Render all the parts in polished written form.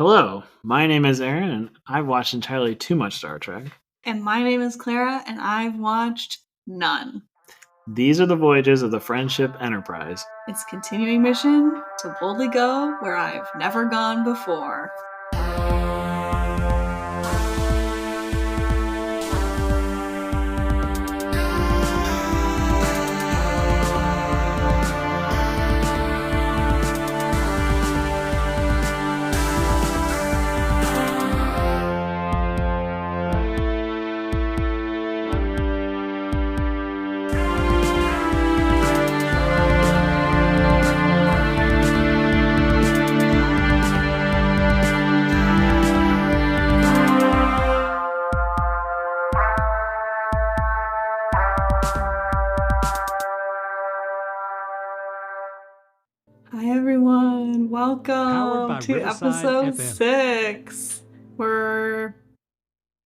Hello, my name is Aaron, and I've watched entirely too much Star Trek. And my name is Clara, and I've watched none. These are the voyages of the Friendship Enterprise. Its continuing mission to boldly go where I've never gone before. Hi everyone, welcome to episode 6. We're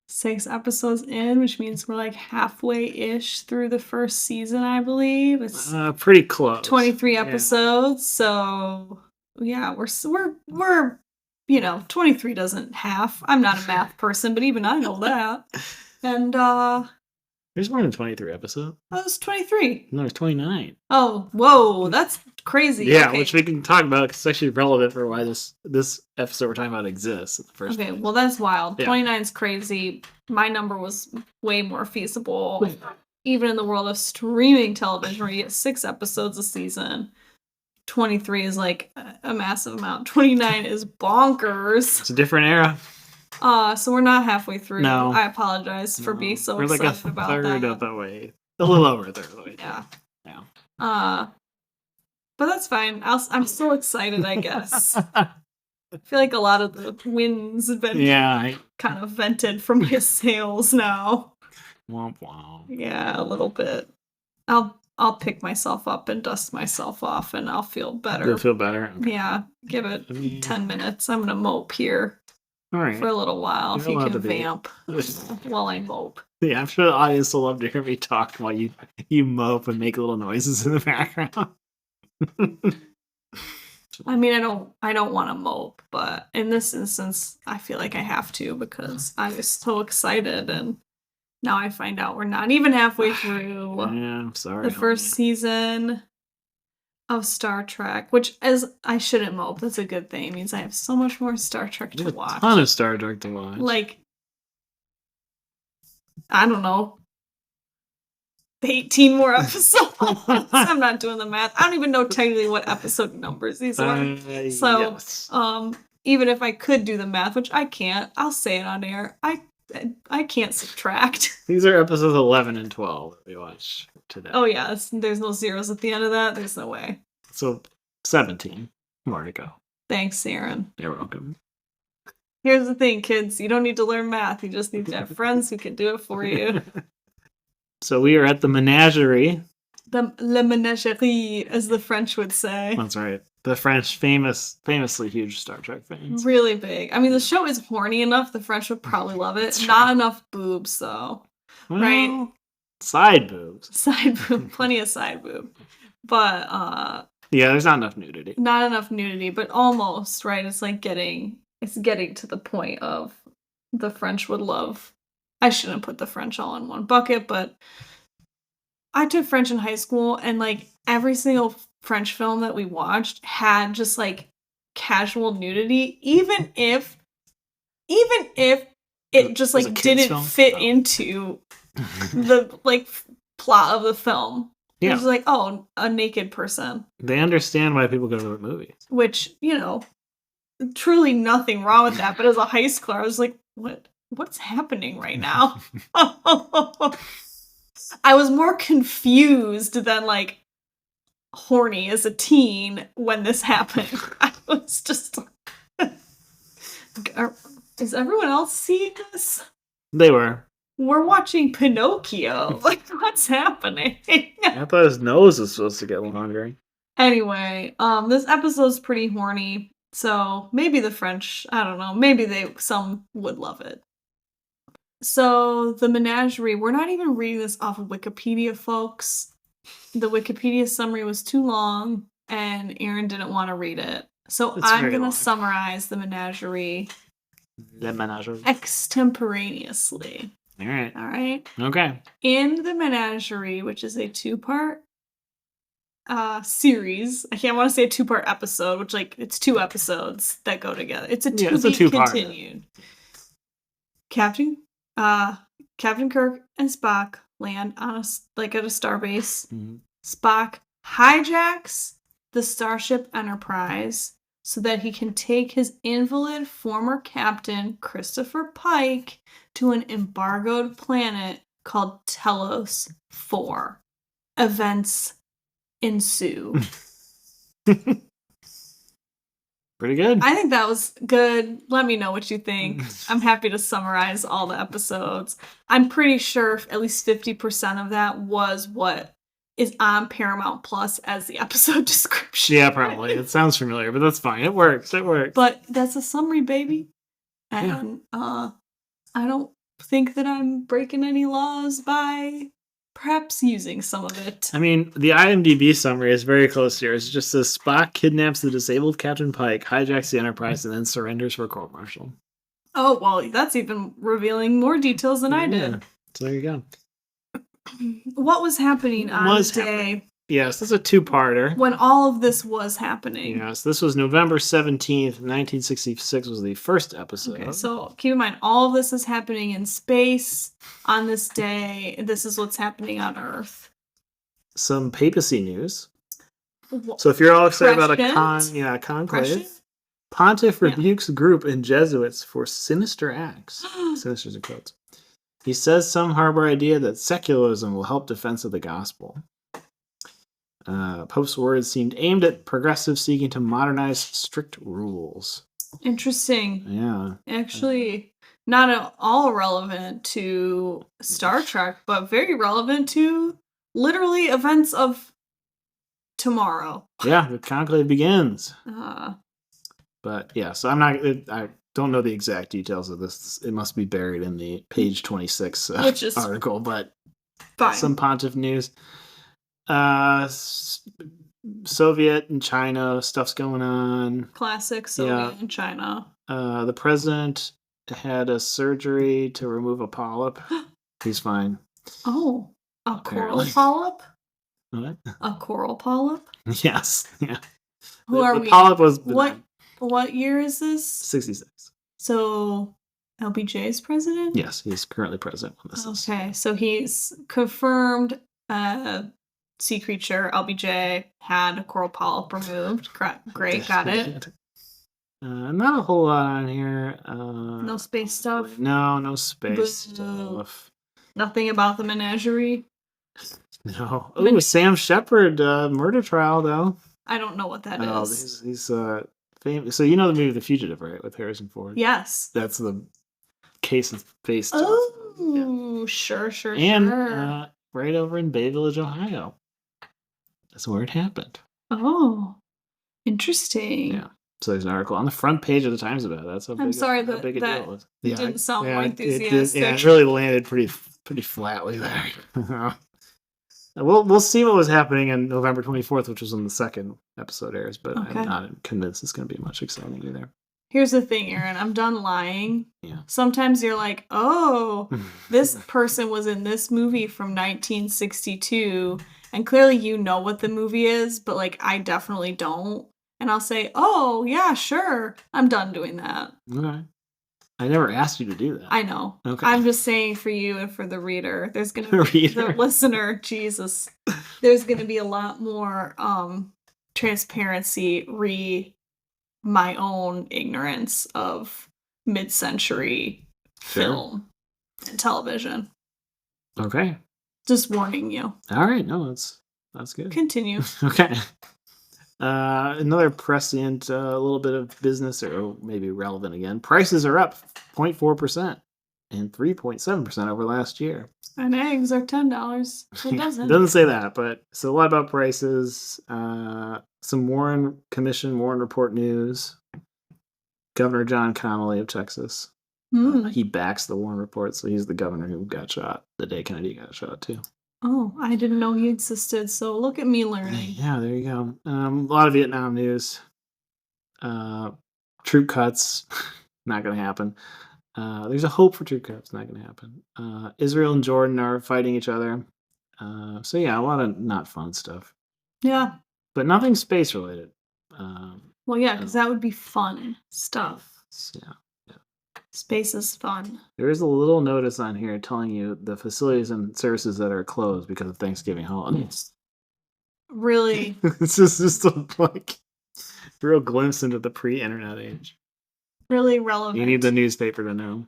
6 episodes in, which means we're like halfway-ish through the first season, I believe. It's pretty close. 23 episodes, so yeah, we're 23 doesn't half. I'm not a math person, but even I know that. And there's more than 23 episodes. Oh, it's 23. No, there's 29. Oh, whoa, that's crazy. Yeah, okay. Which we can talk about because it's actually relevant for why this episode we're talking about exists in the first place. Well, that's wild. Yeah. 29 is crazy. My number was way more feasible. Even in the world of streaming television, where you get 6 episodes a season, 23 is like a massive amount. 29 is bonkers. It's a different era. So we're not halfway through. No. I apologize for being so excited about that. We're like a third of the way. A little over a third of the way. Yeah. But that's fine. I'm still excited, I guess. I feel like a lot of the wins have been kind of vented from my sails now. Womp womp. Yeah, a little bit. I'll pick myself up and dust myself off, and I'll feel better. You'll feel better? Okay. Yeah, give it 10 minutes. I'm gonna mope here. All right. For a little while, if you can vamp while I mope. Yeah, I'm sure the audience will love to hear me talk while you mope and make little noises in the background. I mean, I don't want to mope, but in this instance, I feel like I have to because I was so excited, and now I find out we're not even halfway through. Yeah, I'm sorry. The first season of Star Trek, which as I shouldn't mope, that's a good thing. It means I have so much more Star Trek to watch. A ton of Star Trek to watch. Like, I don't know, 18 more episodes. I'm not doing the math. I don't even know technically what episode numbers these are. So, yes. Even if I could do the math, which I can't, I'll say it on air. I can't subtract. These are episodes 11 and 12 that we watched today. Oh yeah, there's no zeros at the end of that. There's no way. So 17 more to go. Thanks, Aaron. You're welcome. Here's the thing, kids. You don't need to learn math. You just need to have friends who can do it for you. So we are at the Menagerie. Le Menagerie, as the French would say. That's right. The French, famously huge Star Trek fans. Really big. I mean, the show is horny enough. The French would probably love it. Not enough boobs, though. Well, right? Side boobs. Side boob. Plenty of side boob. But, yeah, there's not enough nudity. Not enough nudity, but almost, right? It's like getting to the point of the French would love. I shouldn't put the French all in one bucket, but I took French in high school, and like every single French film that we watched had just like casual nudity, even if it just like didn't fit into the like plot of the film. Yeah. It was like, oh, a naked person. They understand why people go to the movies. Which, truly nothing wrong with that. But as a high schooler, I was like, what's happening right now? I was more confused than like horny as a teen when this happened. I was just is everyone else seeing this? They were. We're watching Pinocchio. Like, what's happening? I thought his nose was supposed to get longer. Anyway, this episode's pretty horny, so maybe the French, I don't know, maybe some would love it. So, the Menagerie, we're not even reading this off of Wikipedia, folks. The Wikipedia summary was too long, and Aaron didn't want to read it. So It's I'm very going to long. summarize the Menagerie The Menagerie. extemporaneously. All right. All right. Okay. In the Menagerie, which is a 2-part series. I can't want to say a 2-part episode, which it's 2 episodes that go together. It's a Yeah, to it's a be two-parter. continued. Captain Kirk and Spock land on at a starbase. Mm-hmm. Spock hijacks the Starship Enterprise so that he can take his invalid former captain, Christopher Pike, to an embargoed planet called Telos 4. Events ensue. Pretty good. I think that was good. Let me know what you think. I'm happy to summarize all the episodes. I'm pretty sure at least 50% of that was what is on Paramount Plus as the episode description. Yeah, probably. It sounds familiar, but that's fine. It works. It works. But that's a summary, baby. And I don't think that I'm breaking any laws by perhaps using some of it. I mean, the IMDb summary is very close here. It just says Spock kidnaps the disabled Captain Pike, hijacks the Enterprise, and then surrenders for court-martial. Oh, well, that's even revealing more details than I did. So there you go. What was happening on the day? Yes, this is a 2-parter. When all of this was happening. Yes, this was November 17th, 1966 was the first episode. Okay, so keep in mind, all of this is happening in space on this day. This is what's happening on Earth. Some papacy news. So if you're all excited about a conclave, Pontiff rebukes group and Jesuits for sinister acts. Sinister's in quotes. He says some harbor idea that secularism will help defense of the gospel. Pope's words seemed aimed at progressives seeking to modernize strict rules. Interesting. Yeah. Actually, not at all relevant to Star Trek, but very relevant to literally events of tomorrow. Yeah, the conclave begins. But yeah, so I don't know the exact details of this. It must be buried in the page 26 article, but fine. Some pontiff news. Soviet and China stuff's going on. Classic Soviet and China. The president had a surgery to remove a polyp. He's fine. Oh, a coral polyp? What? A coral polyp? Yes. Yeah. Who are we? The polyp was benign. What year is this? 66. So LBJ's president? Yes, he's currently president when this is. Okay, so he's confirmed sea creature, LBJ, had a coral polyp removed. Great, got it. Not a whole lot on here. No space stuff? No space stuff. Nothing about the Menagerie? No. Oh, Sam Shepard murder trial, though. I don't know what that is. He's famous. So you know the movie The Fugitive, right? With Harrison Ford? Yes. That's the case it's based on. Oh, sure. And right over in Bay Village, Ohio. That's where it happened. Oh, interesting. Yeah. So there's an article on the front page of the Times about it. That's how big, I'm sorry how big a deal it was. Yeah, didn't sound more enthusiastic. It really landed pretty flatly there. We'll see what was happening on November 24th, which was when the second episode airs, but I'm not convinced it's going to be much exciting either. Here's the thing, Aaron. I'm done lying. Yeah. Sometimes you're like, oh, this person was in this movie from 1962, and clearly you know what the movie is, but I definitely don't. And I'll say, oh, yeah, sure. I'm done doing that. Okay. I never asked you to do that. I know. Okay. I'm just saying for you and for the reader, there's going to be the listener, Jesus. There's going to be a lot more transparency my own ignorance of mid-century film and television. Okay. Just warning you. All right. No, that's good. Continue. Okay. Another prescient, a little bit of business, or maybe relevant again. Prices are up 0.4% and 3.7% over last year. And eggs are $10. It doesn't. It doesn't say that, but so a lot about prices. Some Warren Report news. Governor John Connolly of Texas. He backs the Warren Report, so he's the governor who got shot the day Kennedy got shot too. Oh, I didn't know he existed, so look at me learning. Yeah, there you go. A lot of Vietnam news. Troop cuts, not going to happen. There's a hope for troop cuts, not going to happen. Israel and Jordan are fighting each other. So yeah, a lot of not fun stuff. Yeah. But nothing space related. Well, yeah, because that would be fun stuff. Yeah. Space is fun. There is a little notice on here telling you the facilities and services that are closed because of Thanksgiving holidays. Really? It's just a real glimpse into the pre-internet age. Really relevant. You need the newspaper to know.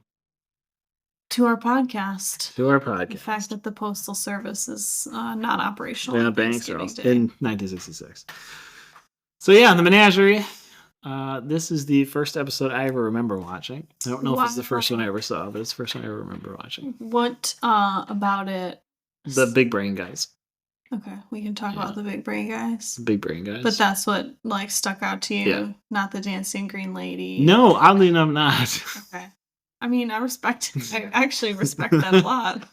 To our podcast. The fact that the postal service is not operational. Yeah, banks are also in 1966. So yeah, the Menagerie. This is the first episode I ever remember watching. I don't know if it's the first one I ever saw, but it's the first one I ever remember watching. What about it? The big brain guys. Okay, we can talk about the big brain guys. Big brain guys. But that's what stuck out to you, not the dancing green lady. No, oddly enough, not. Okay. I mean, I actually respect that a lot.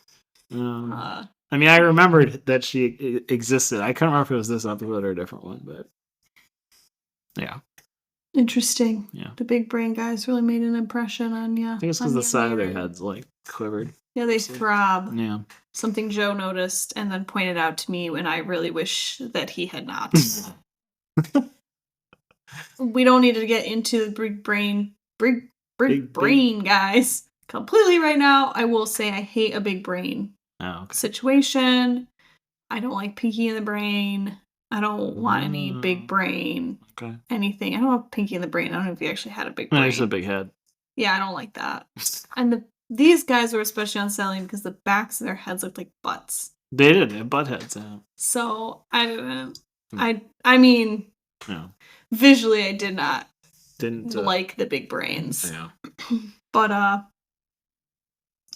I mean, I remembered that she existed. I couldn't remember if it was this episode or a different one, but yeah. Interesting. Yeah. The big brain guys really made an impression on you. I think it's because the side of their heads quivered. Yeah, they throb. Yeah. Something Joe noticed and then pointed out to me, and I really wish that he had not. We don't need to get into the big brain guys completely right now. I will say I hate a big brain situation. I don't like Pinky in the Brain. I don't want any big brain. Okay. Anything. I don't want Pinky in the Brain. I don't know if he actually had a big brain. No, he's a big head. Yeah, I don't like that. And these guys were especially unsettling because the backs of their heads looked like butts. They did. They had butt heads. Yeah. So I didn't. I mean, visually, I didn't like the big brains. Yeah. But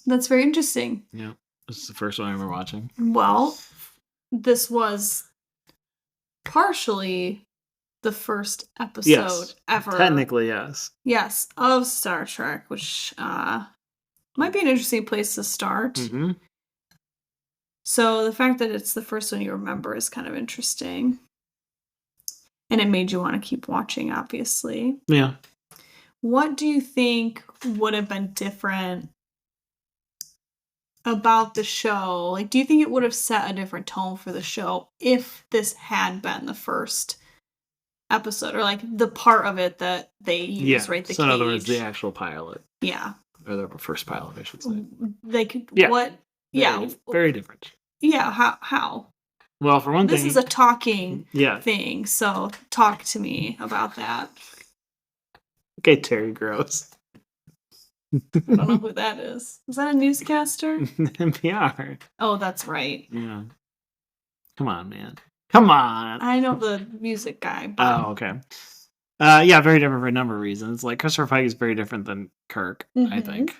that's very interesting. Yeah, this is the first one I remember watching. Well, this was partially the first episode ever. Technically, yes. Yes, of Star Trek, which might be an interesting place to start. Mm-hmm. So the fact that it's the first one you remember is kind of interesting. And it made you want to keep watching, obviously. Yeah. What do you think would have been different about the show? Like, do you think it would have set a different tone for the show if this had been the first episode, or like the part of it that they use, right? So in other words, the actual pilot. Yeah. Or the first pilot, I should say. They could. Yeah. What? Very different. Yeah. How? Well, for one thing, this is a talking thing. So talk to me about that. Okay, Terry Gross. I don't know who that is. Is that a newscaster? NPR. Oh, that's right. Yeah. Come on, man. Come on. I know the music guy. But... Oh, okay. Yeah, very different for a number of reasons. Like, Christopher Pike is very different than Kirk, I think.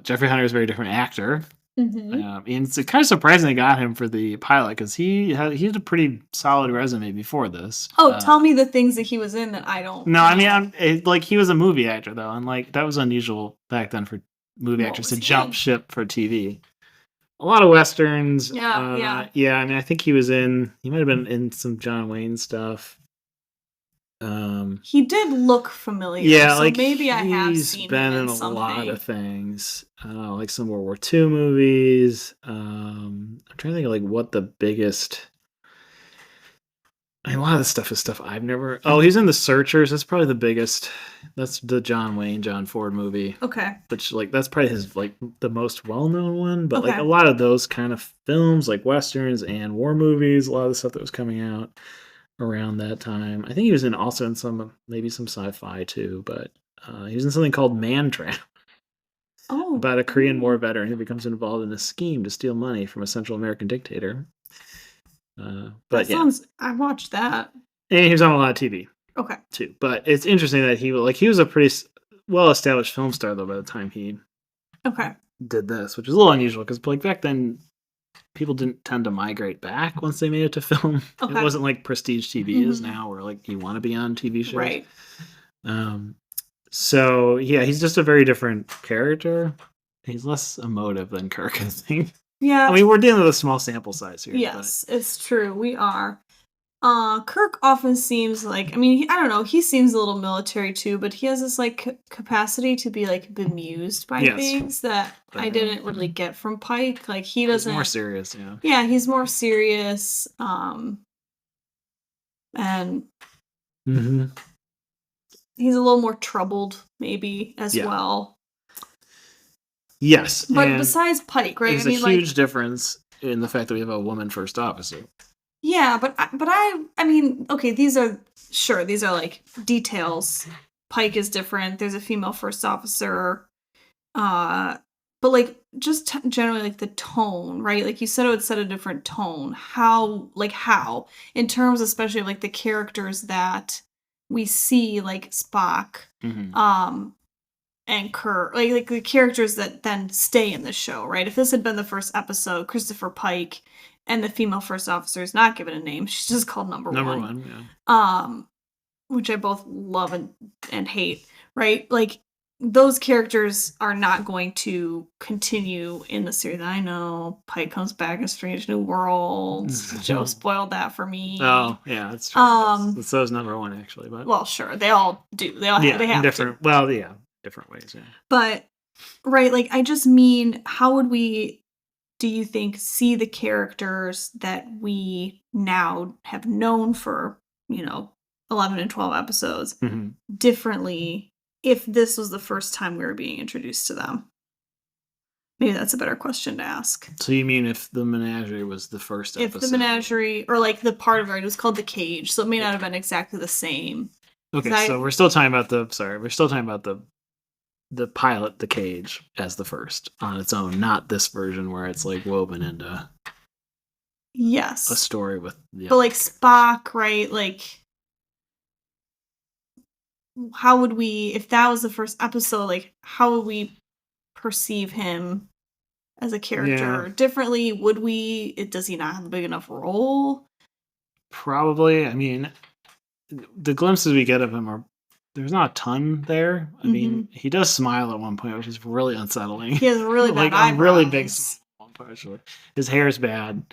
Jeffrey Hunter is a very different actor. And it's kind of surprising they got him for the pilot because he had a pretty solid resume before this. Oh, tell me the things that he was in that I don't. No, I mean, he was a movie actor though, and that was unusual back then for movie actors to jump ship for TV. A lot of westerns. Yeah. I mean, I think he might have been in some John Wayne stuff. He did look familiar. Yeah, so maybe I have seen him in a lot of things, like some World War II movies. I'm trying to think of what the biggest. I mean, a lot of this stuff is stuff I've never. Oh, he's in The Searchers. That's probably the biggest. That's the John Ford movie. Okay. Which that's probably his the most well-known one. But a lot of those kind of films, like westerns and war movies, a lot of the stuff that was coming out around that time. I think he was also in some sci-fi too, but he was in something called Man Trap. Oh. About a Korean War veteran who becomes involved in a scheme to steal money from a Central American dictator. I watched that. And he was on a lot of TV. Okay. Too. But it's interesting that he was a pretty well-established film star though by the time he did this, which is a little unusual because back then people didn't tend to migrate back once they made it to film. Okay. It wasn't like prestige TV is now, where you want to be on TV shows. Right. So yeah, he's just a very different character. He's less emotive than Kirk, I think. Yeah. I mean, we're dealing with a small sample size here. Yes, it's true. We are. Kirk often seems like, I mean, I don't know, he seems a little military too, but he has this like capacity to be like bemused by things that I didn't really get from Pike. Like he doesn't. He's more serious, yeah. Yeah, he's more serious. And he's a little more troubled, maybe as well. Yes, but besides Pike, right? There's a huge difference in the fact that we have a woman first officer. Yeah, but I mean, okay, these are like details. Pike is different. There's a female first officer. But like just generally like the tone, right? Like you said, it would set a different tone. How in terms, especially of like the characters that we see, like Spock, and Kirk, like the characters that then stay in the show, right? If this had been the first episode, Christopher Pike and the female first officer is not given a name. She's just called Number One. Yeah. Which I both love and hate, right? Like those characters are not going to continue in the series. I know Pike comes back in Strange New Worlds. Joe spoiled that for me. Oh, yeah, that's true. So is Number One, actually. But well, sure, they all do. They all they have different. To. Well, yeah, different ways. Yeah. But right, like I just mean, how would we? Do you think see the characters that we now have known for 11 and 12 episodes differently if this was the first time we were being introduced to them? Maybe that's a better question to ask. So you mean if the Menagerie was the first episode? If the Menagerie, or like the part of it was called the Cage, so it may not have been exactly the same. Okay, so we're still talking about the pilot, The Cage, as the first on its own, not this version where it's like woven into a story with but like Spock, right? Like how would we, if that was the first episode, like how would we perceive him as a character differently? Would we? Does he not have a big enough role? Probably. I mean, the glimpses we get of him are, there's not a ton there. I mean, he does smile at one point, which is really unsettling. He has really bad eyebrows. A really big smile at one point, actually. His hair's bad,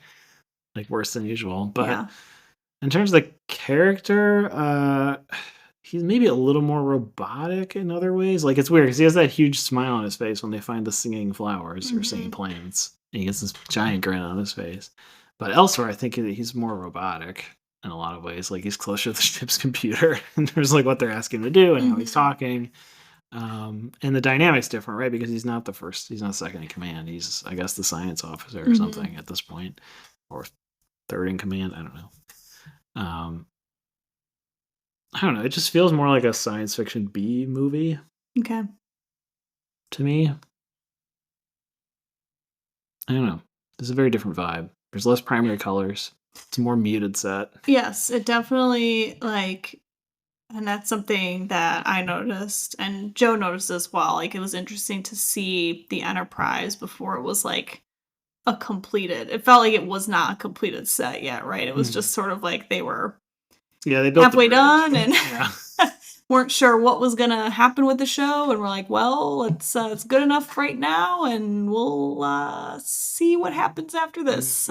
like worse than usual. But in terms of the character, he's maybe a little more robotic in other ways. Like it's weird because he has that huge smile on his face when they find the singing flowers or singing plants. And he gets this giant grin on his face. But elsewhere, I think he's more robotic in a lot of ways. Like he's closer to the ship's computer, and there's like what they're asking to do and how he's talking. And the dynamic's different, right? Because he's not second in command. He's, I guess, the science officer or something at this point, or third in command. I don't know. I don't know. It just feels more like a science fiction B movie. Okay. To me. I don't know. There's a very different vibe. There's less primary colors. It's a more muted set. Yes, it definitely, like, and that's something that I noticed, and Joe noticed as well. Like, it was interesting to see the Enterprise before it was, like, it felt like it was not a completed set yet, right? It was just sort of like they were they built halfway done and weren't sure what was gonna happen with the show, and we're like, well, it's good enough right now, and we'll see what happens after this.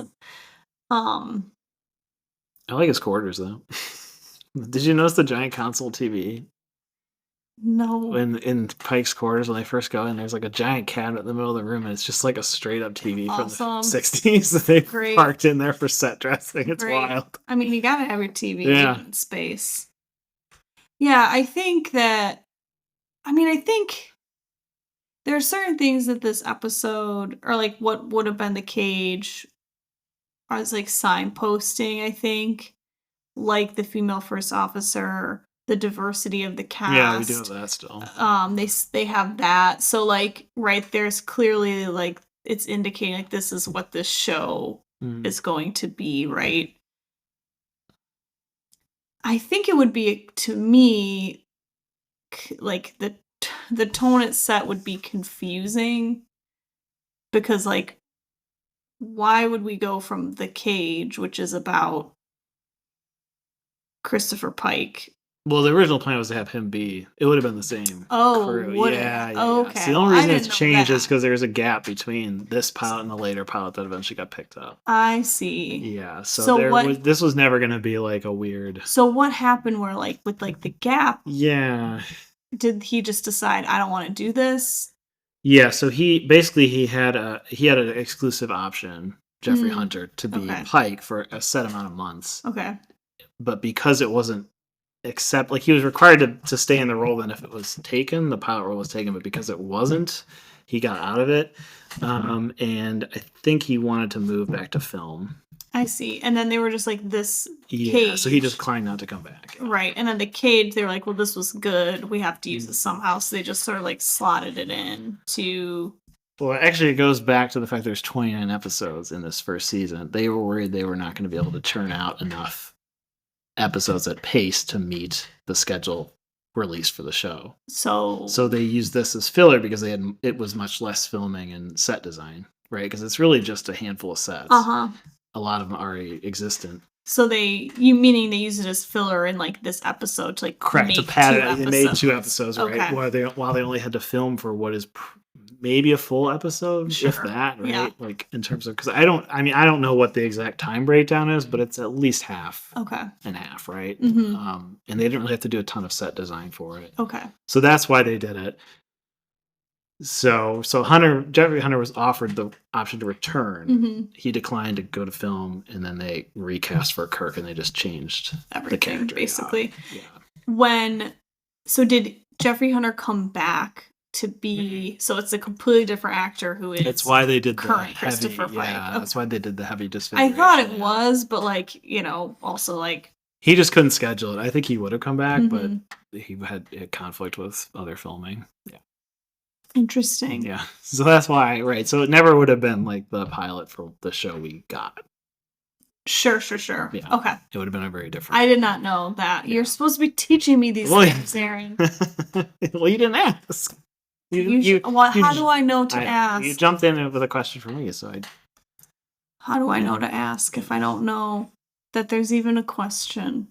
I like his quarters though. Did you notice the giant console TV? No. In Pike's quarters when they first go in, there's like a giant cabinet in the middle of the room, and it's just like a straight up TV from the 60s that they parked in there for set dressing. It's wild. I mean, you gotta have your TV in space. Yeah, I think there are certain things that this episode, or like what would have been the Cage, as like signposting, I think. Like the female first officer, the diversity of the cast. Yeah, we do have that still. They have that. So like, right, there's clearly like it's indicating like this is what this show is going to be, right? I think it would be, to me, like the tone it's set would be confusing, because like, why would we go from The Cage, which is about Christopher Pike, Well, the original plan was to have him be. It would have been the same. Oh, would it? Yeah. Okay. So the only reason I it's didn't know changed is that. because there's a gap between this pilot and the later pilot that eventually got picked up. I see. Yeah. So, So this was never going to be like a weird. So what happened where like with like the gap? Yeah. Did he just decide I don't want to do this? Yeah. So he had an exclusive option, Jeffrey Hunter, to be Pike for a set amount of months. Okay. But because it wasn't he was required to stay in the role then if it was taken, the pilot role was taken, but because it wasn't, he got out of it. And I think he wanted to move back to film. I see. And then they were just like this cage. So he just declined not to come back. Right. And then the cage, they were like, well, this was good. We have to use it somehow. So they just sort of like slotted it in to... Well, actually, it goes back to the fact there's 29 episodes in this first season. They were worried they were not going to be able to churn out enough episodes at pace to meet the schedule released for the show. So they used this as filler because it was much less filming and set design, right? Because it's really just a handful of sets. A lot of them already existent. So meaning they use it as filler in like this episode to like correct to pad it. They made 2 episodes, right? Okay. While they only had to film for what is maybe a full episode, if that, right? Yeah. Like in terms of because I don't know what the exact time breakdown is, but it's at least half. Okay. And half, right? And they didn't really have to do a ton of set design for it. Okay. So that's why they did it. So Jeffrey Hunter was offered the option to return. He declined to go to film, and then they recast for Kirk, and they just changed everything, the character basically. Yeah. So did Jeffrey Hunter come back to be? So it's a completely different actor who is. That's why they did current the Christopher heavy, Pike. Yeah, that's why they did the heavy disfiguration. I thought it was, but like also like. He just couldn't schedule it. I think he would have come back, but he had conflict with other filming. Yeah. Interesting. Yeah. So that's why, right. So it never would have been like the pilot for the show we got. Sure. Yeah. Okay. It would have been a very different. I did not know that. Yeah. You're supposed to be teaching me these things, Aaron. Well, you didn't ask. How do I know to ask? You jumped in with a question for me, so How do I know to ask if I don't know that there's even a question?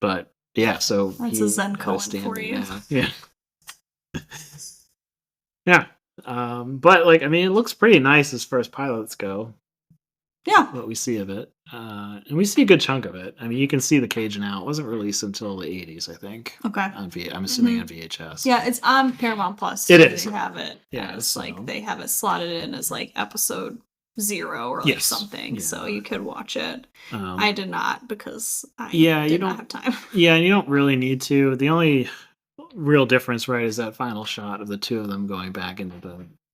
But yeah, so that's a Zen koan for you. Yeah. Yeah. But like, I mean, it looks pretty nice as far as pilots go. Yeah. What we see of it. And we see a good chunk of it. I mean, you can see the cage now. It wasn't released until the 80s, I think. Okay. I'm assuming on VHS. Yeah, it's on Paramount Plus. It is. They have it. Yeah. It's like they have it slotted in as like episode 0 or like something. Yeah. So you could watch it. I did not because I did not have time. Yeah, and you don't really need to. The only real difference, right, is that final shot of the 2 of them going back into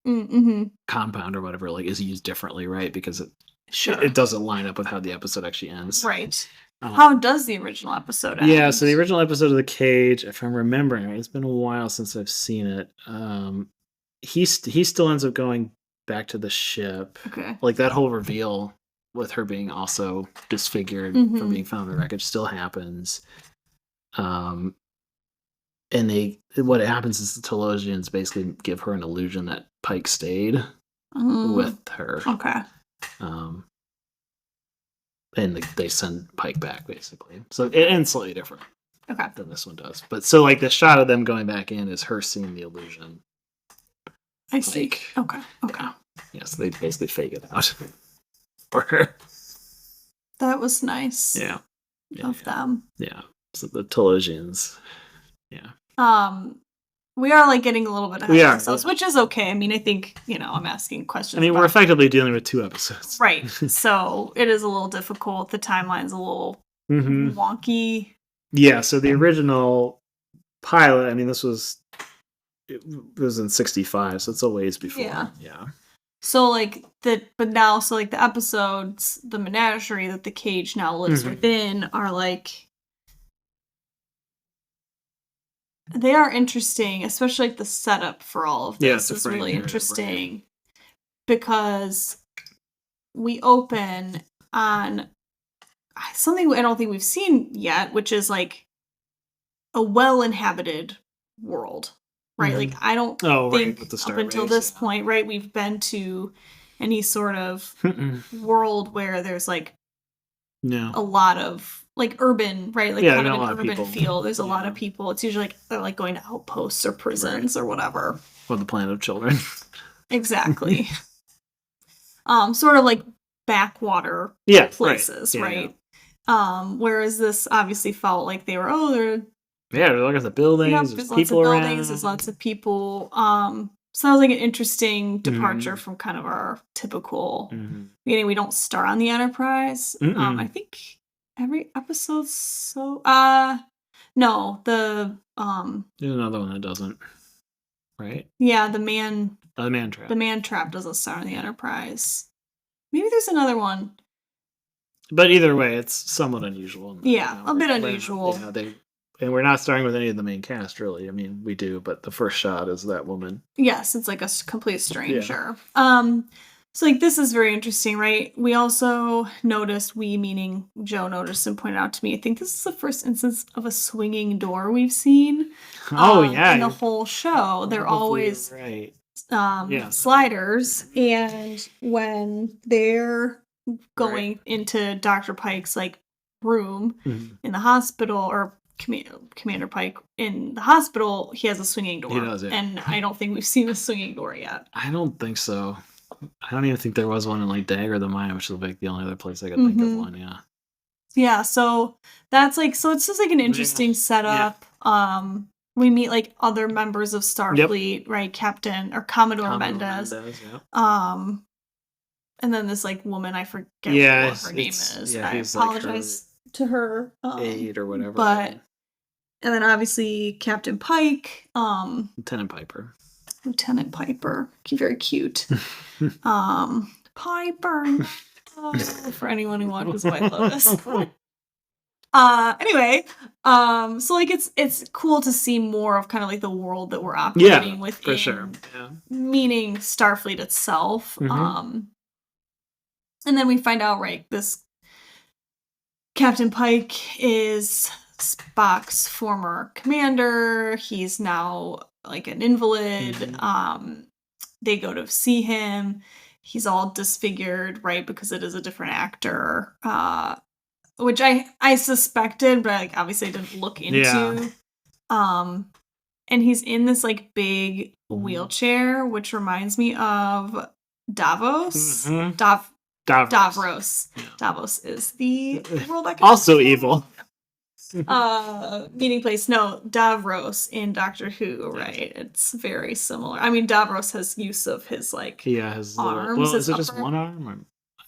the compound or whatever, like, is used differently, right? Because it doesn't line up with how the episode actually ends. Right. How does the original episode end? Yeah, so the original episode of The Cage, if I'm remembering right, it's been a while since I've seen it. He still ends up going back to the ship. Okay. Like, that whole reveal with her being also disfigured from being found in the wreckage still happens. And what happens is the Telosians basically give her an illusion that Pike stayed with her. Okay. And they send Pike back, basically. So it ends slightly different than this one does. But so, like, the shot of them going back in is her seeing the illusion. I see. Okay. Yeah, so they basically fake it out for her. That was nice. Yeah. Of them. Yeah. So the Telosians. Yeah. We are like getting a little bit ahead of ourselves, which is okay. I mean, I think, I'm asking questions. I mean, we're effectively dealing with 2 episodes. Right. So it is a little difficult. The timeline's a little wonky. Yeah. So the original pilot, I mean, it was in 65, so it's a ways before. Yeah. So like the episodes, the Menagerie that the cage now lives within are like, they are interesting, especially like the setup for all of this is really interesting because we open on something I don't think we've seen yet, which is like a well-inhabited world, right? Like I don't think up until this point, right, we've been to any sort of world where there's like a lot of like urban, right? Like kind of an urban feel. There's a lot of people. It's usually like they're like going to outposts or prisons or whatever. Or the Planet of Children. Exactly. Sort of like backwater places, right? Whereas this obviously felt like they were, they're looking at the buildings, there's lots of buildings, around. There's lots of people. Sounds like an interesting departure from kind of our typical meaning we don't star on the Enterprise. I think every episode's so no, the there's another one that doesn't. Right? Yeah, the man trap. The man trap doesn't star on the Enterprise. Maybe there's another one. But either way, it's somewhat unusual. Yeah, a bit unusual. And we're not starting with any of the main cast, really. I mean, we do, but the first shot is that woman. Yes, it's like a complete stranger. Yeah. So like this is very interesting, right? We also noticed, meaning Joe noticed and pointed out to me, I think this is the first instance of a swinging door we've seen. In the whole show. They're always sliders, and when they're going into Dr. Pike's like room in the hospital, or Commander Pike in the hospital, he has a swinging door. He does, yeah. And I don't think we've seen a swinging door yet. I don't think so. I don't even think there was one in like Dagger the Mine, which is like the only other place I could think of one. Yeah. Yeah. So that's like, so it's just like an interesting setup. Yeah. We meet like other members of Starfleet, right? Captain or Commodore Mendez. And then this like woman, I forget what her name is. I apologize to her. Aide or whatever. But and then obviously Captain Pike. Lieutenant Piper. Very cute. Piper. For anyone who watches White Lotus. Anyway, so like it's cool to see more of kind of like the world that we're operating within. For sure. Yeah. Meaning Starfleet itself. And then we find out, right, this Captain Pike is Spock's former commander. He's now like an invalid. They go to see him. He's all disfigured, right, because it is a different actor. Which I suspected, but like obviously I didn't look into. And he's in this like big wheelchair, which reminds me of Davos. Davros. Yeah. Davos is the world economic also evil. Meeting place. No, Davros in Doctor Who, right? It's very similar. I mean, Davros has use of his like his arms. Well, is it just one arm? Or,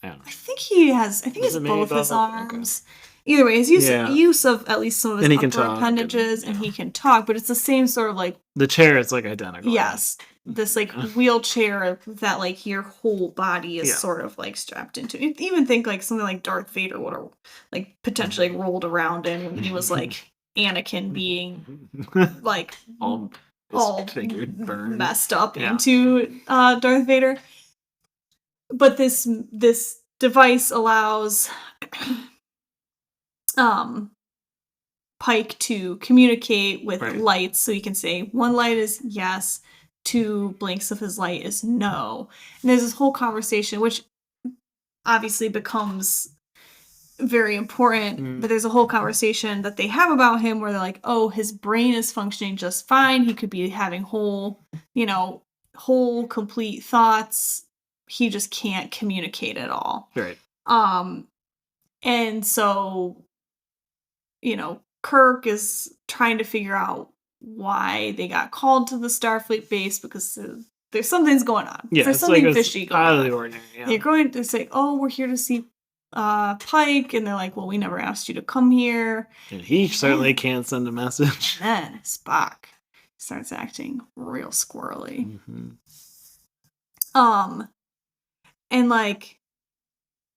I don't know. I think it's both his arms. Okay. Either way, his use of at least some of his upper appendages, and he can talk, but it's the same sort of like the chair. It's like identical. Yes, this like wheelchair that like your whole body is sort of like strapped into. You even think like something like Darth Vader would have like potentially like, rolled around in when he was like Anakin being like all figured, burned, messed up into Darth Vader. But this device allows Pike to communicate with lights, so he can say one light is yes, 2 blinks of his light is no. And there's this whole conversation, which obviously becomes very important, but there's a whole conversation that they have about him where they're like, oh, his brain is functioning just fine. He could be having whole, complete thoughts. He just can't communicate at all. Right. And so, Kirk is trying to figure out why they got called to the Starfleet base, because there's something's going on. Yeah, there's something fishy going on. Highly ordinary. Yeah. They're going to say, oh, we're here to see Pike, and they're like, well, we never asked you to come here. And he certainly can't send a message. And then Spock starts acting real squirrely. And like,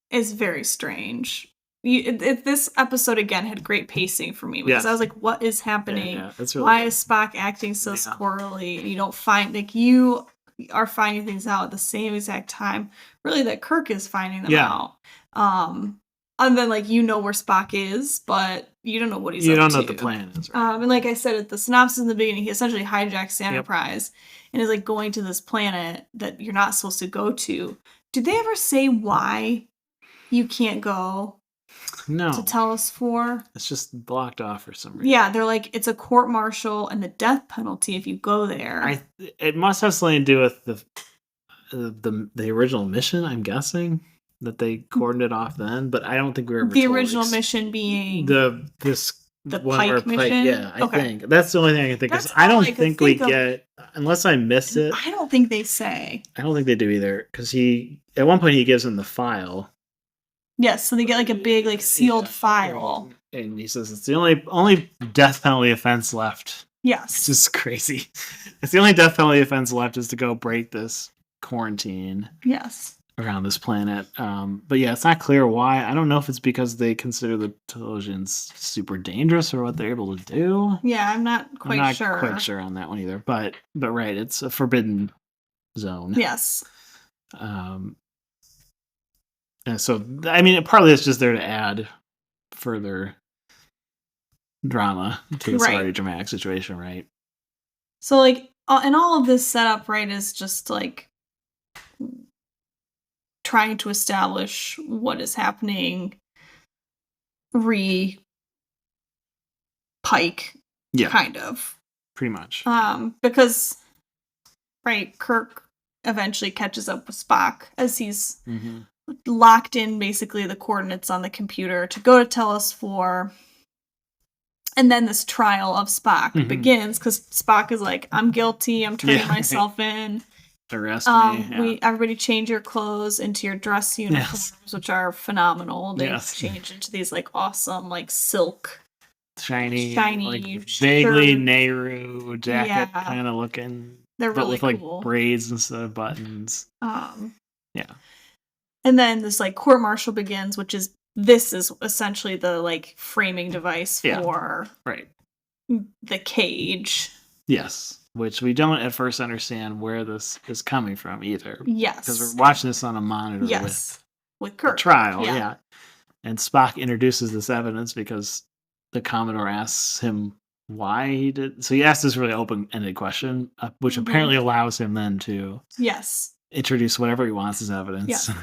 it's very strange. This episode again had great pacing for me, because I was like, what is happening? That's really Why is Spock acting so squirrely? And you don't find, like, you are finding things out at the same exact time, really, that Kirk is finding them out. And then, like, where Spock is, but you don't know what he's up to. You don't know what the plan is, right? And like I said at the synopsis in the beginning, he essentially hijacks the Enterprise and is, like, going to this planet that you're not supposed to go to. Did they ever say why you can't go No. To Telos 4. It's just blocked off for some reason. Yeah, they're like, it's a court-martial and the death penalty if you go there. It must have something to do with the original mission, I'm guessing, that they cordoned it off then, but I don't think we were ever the told original mission being the Pike mission. Yeah, I think that's the only thing I can think of. I don't think we get, unless I miss it. I don't think they say. I don't think they do either, because at one point he gives him the file. Yes, so they get like a big like sealed file, and he says it's the only death penalty offense left. Yes, it's just crazy. It's the only death penalty offense left is to go break this quarantine. Yes. Around this planet. But yeah, it's not clear why. I don't know if it's because they consider the Telosians super dangerous or what they're able to do. Yeah, I'm not quite sure on that one either. But right, it's a forbidden zone. Yes. And so, I mean, partly it's just there to add further drama to this already dramatic situation, right? So, like, and all of this setup, right, is just like trying to establish what is happening Pike, kind of. Pretty much. Because, right, Kirk eventually catches up with Spock as he's locked in basically the coordinates on the computer to go to Telos 4. And then this trial of Spock begins because Spock is like, I'm guilty, I'm turning myself in. Arrest me. Everybody change your clothes into your dress uniforms, which are phenomenal. They change into these like awesome, like silk, shiny, like vaguely Nehru jacket kind of looking. They're really with cool. Like braids instead of buttons. Yeah. And then this like court martial begins, which is essentially the like framing device for the cage. Yes. Which we don't at first understand where this is coming from either. Yes. Because we're watching this on a monitor with Kirk. The trial, And Spock introduces this evidence because the Commodore asks him why he did. So he asks this really open-ended question, which apparently allows him then to introduce whatever he wants as evidence. Yes.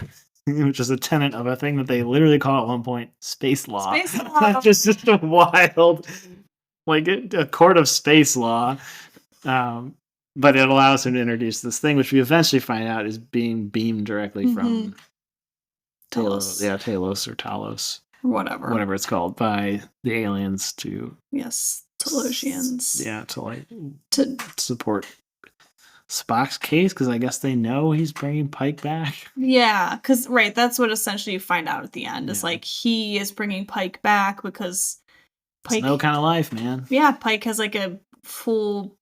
Which is a tenet of a thing that they literally call at one point space law. Space law. just a wild, like a court of space law. But it allows him to introduce this thing, which we eventually find out is being beamed directly from Talos. Talos or Talos. Whatever it's called, by the aliens to... Yes, Telosians. Yeah, to support Spock's case, because I guess they know he's bringing Pike back. Yeah, because, that's what essentially you find out at the end, is like, he is bringing Pike back because Pike... It's no kind of life, man. Yeah, Pike has like a full...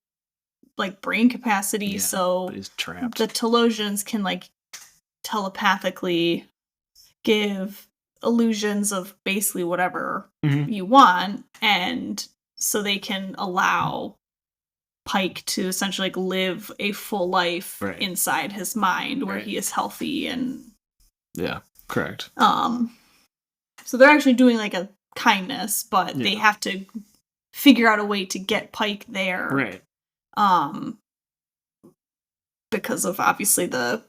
like brain capacity, so he's trapped. The Telosians can like telepathically give illusions of basically whatever you want, and so they can allow Pike to essentially like live a full life inside his mind where he is healthy and correct. So they're actually doing like a kindness, but they have to figure out a way to get Pike there. Because of obviously the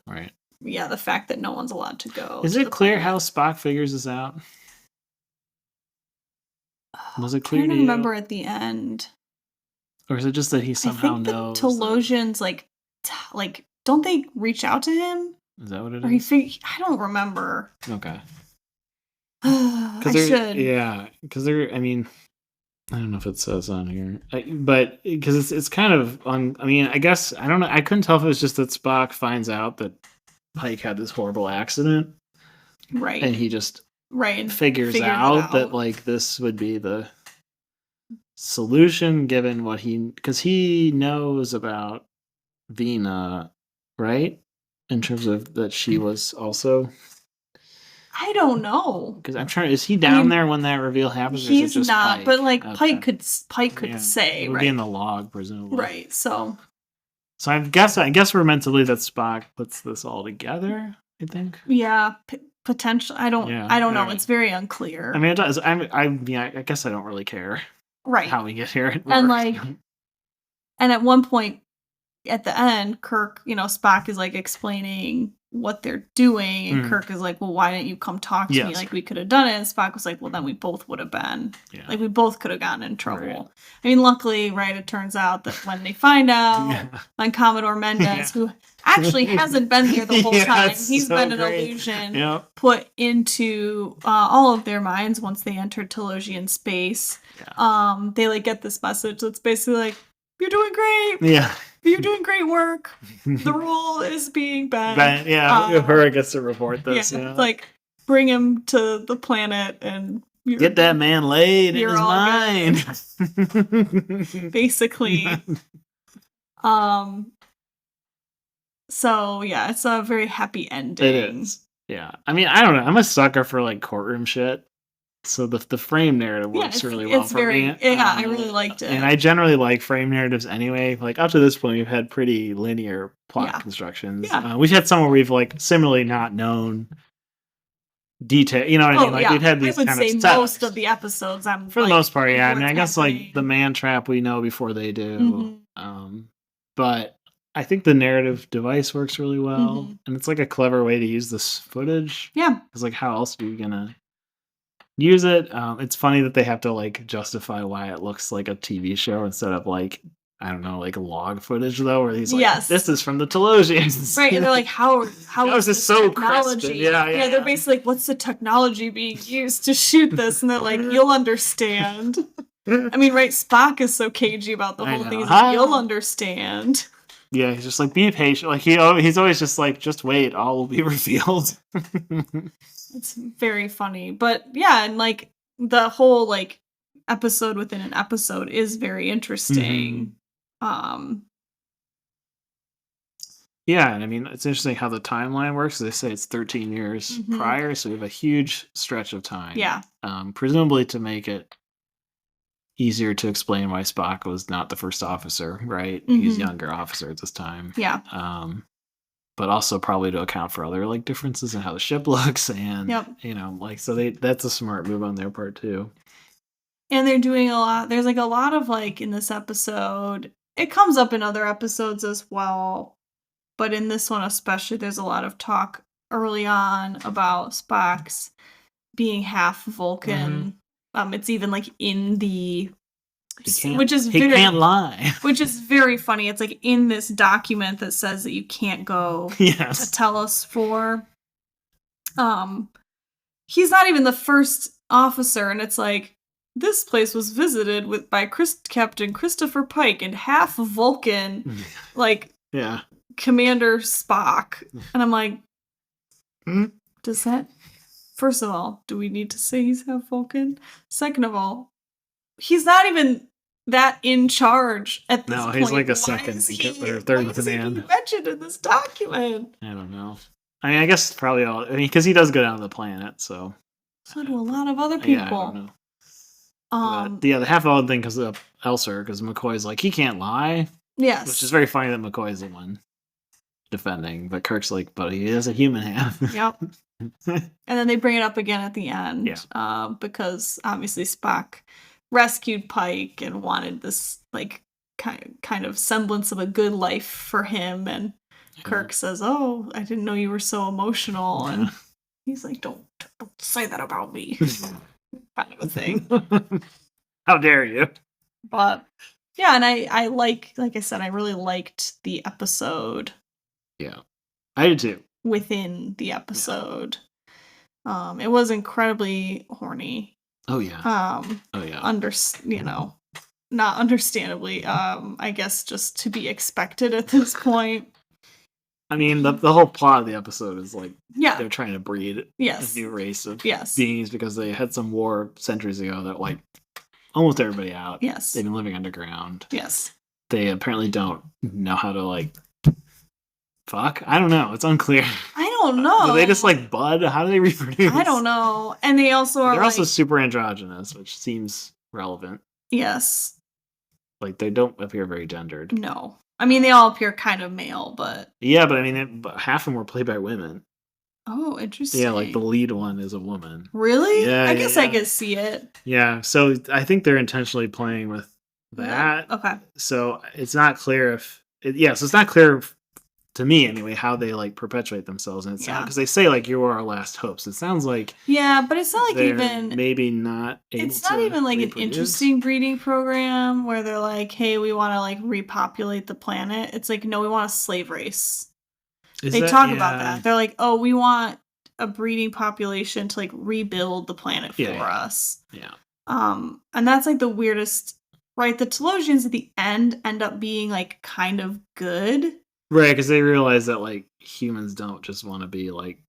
the fact that no one's allowed to go. Is it clear how Spock figures this out? Was it clear? I can't remember at the end. Or is it just that he somehow knows? The Telosians like don't they reach out to him? Is that what it is? I don't remember. Okay. I should. Yeah, because they're. I mean. I don't know if it says on here, but because it's kind of on. I mean, I guess I don't know. I couldn't tell if it was just that Spock finds out that Pike had this horrible accident, and he just figures out that like this would be the solution given what because he knows about Vina, right? In terms of that she was also. I don't know. Because I'm trying. Is he down there when that reveal happens? Or He's is it just not, Pike? But like Pike could say, it would be in the log, presumably. Right. So I guess we're meant to believe that Spock puts this all together. I think. Yeah, potentially. I don't know. It's very unclear. I mean, it does. I guess I don't really care. Right. How we get here. And like, and at one point, at the end, Kirk, Spock is like explaining what they're doing, and Kirk is like, well, why didn't you come talk to me? Like, we could have done it. And Spock was like, well, then we both would have been like, we both could have gotten in trouble. Right. I mean, luckily, right, it turns out that when they find out on Commodore Mendez, who actually hasn't been here the whole time, he's been an illusion put into all of their minds once they entered Telosian space. They like get this message that's basically like, you're doing great. Yeah. You're doing great work. The rule is being bent. Uhura gets to report this. Like, bring him to the planet and get that man laid in his mind. Basically. So yeah, it's a very happy ending. It is. Yeah. I mean, I don't know. I'm a sucker for like courtroom shit. So the frame narrative works really well for me. Yeah, I really liked it. And I generally like frame narratives anyway. Like up to this point, we've had pretty linear plot constructions. We've had some where we've like similarly not known detail. You know what I mean? Like we've had these kind of setups. Most of the episodes, for the most part, yeah. I mean, I guess like the man trap we know before they do. But I think the narrative device works really well, and it's like a clever way to use this footage. Yeah, because like how else are you gonna use it? It's funny that they have to like justify why it looks like a TV show instead of like, I don't know, like log footage though, where he's like, this is from the Telosians. Right, and they're like, how is this so technology? Yeah, they're basically like, what's the technology being used to shoot this? And they're like, you'll understand. I mean, right, Spock is so cagey about the whole thing. He's like, you'll understand. Yeah, he's just like, be patient. Like he's always just like, just wait, all will be revealed. It's very funny. But yeah, and like the whole like episode within an episode is very interesting. Yeah, and I mean, it's interesting how the timeline works. They say it's 13 years prior, so we have a huge stretch of time. Yeah. Presumably to make it easier to explain why Spock was not the first officer, right? He's a younger officer at this time. Yeah. But also probably to account for other like differences in how the ship looks, and you know, like so that's a smart move on their part too. And they're doing a lot. There's like a lot of like in this episode. It comes up in other episodes as well, but in this one especially, there's a lot of talk early on about Spock's being half Vulcan. It's even like in the, he can't lie, which is very funny. It's like in this document that says that you can't go to Telos for. He's not even the first officer, and it's like this place was visited by Captain Christopher Pike and half Vulcan, like Commander Spock, and I'm like, does that? First of all, do we need to say he's half Vulcan? Second of all, he's not even that in charge at this point. No, he's like a second or third in command. Mentioned in this document. I don't know. I mean, I guess probably all. I mean, because he does go down to the planet, so. So do a lot of other people. Yeah, I don't know. The half Vulcan thing comes up elsewhere because McCoy's like, he can't lie. Yes. Which is very funny that McCoy's the one defending, but Kirk's like, but he is a human half. Yep. And then they bring it up again at the end, because obviously Spock rescued Pike and wanted this like kind of semblance of a good life for him, and Kirk says, "Oh, I didn't know you were so emotional," and he's like, "Don't say that about me," kind of a thing. How dare you? But yeah, and I like I said, I really liked the episode. Yeah, I did too. Within the episode, it was incredibly horny. Oh yeah. Not understandably. I guess just to be expected at this point. I mean, the whole plot of the episode is like, they're trying to breed a new race of beings because they had some war centuries ago that wiped almost everybody out. Yes, they've been living underground. Yes, they apparently don't know how to like. Fuck, I don't know. It's unclear. I don't know. Do they just like bud? How do they reproduce? I don't know. And they also are. They're also super androgynous, which seems relevant. Yes. Like they don't appear very gendered. No, I mean they all appear kind of male, but yeah, but I mean half of them were played by women. Oh, interesting. Yeah, like the lead one is a woman. Really? Yeah, I guess I could see it. Yeah, so I think they're intentionally playing with that. Okay. So it's not clear if so it's not clear to me anyway how they like perpetuate themselves, and it's not because they say like you are our last hopes. It sounds like but it's not like even maybe not. It's not even like an interesting breeding program where they're like, hey, we want to like repopulate the planet. It's like, no, we want a slave race. They talk about that. They're like, oh, we want a breeding population to like rebuild the planet for us. Yeah. And that's like the weirdest, right? The Telosians at the end up being like kind of good. Right, because they realize that like humans don't just want to be like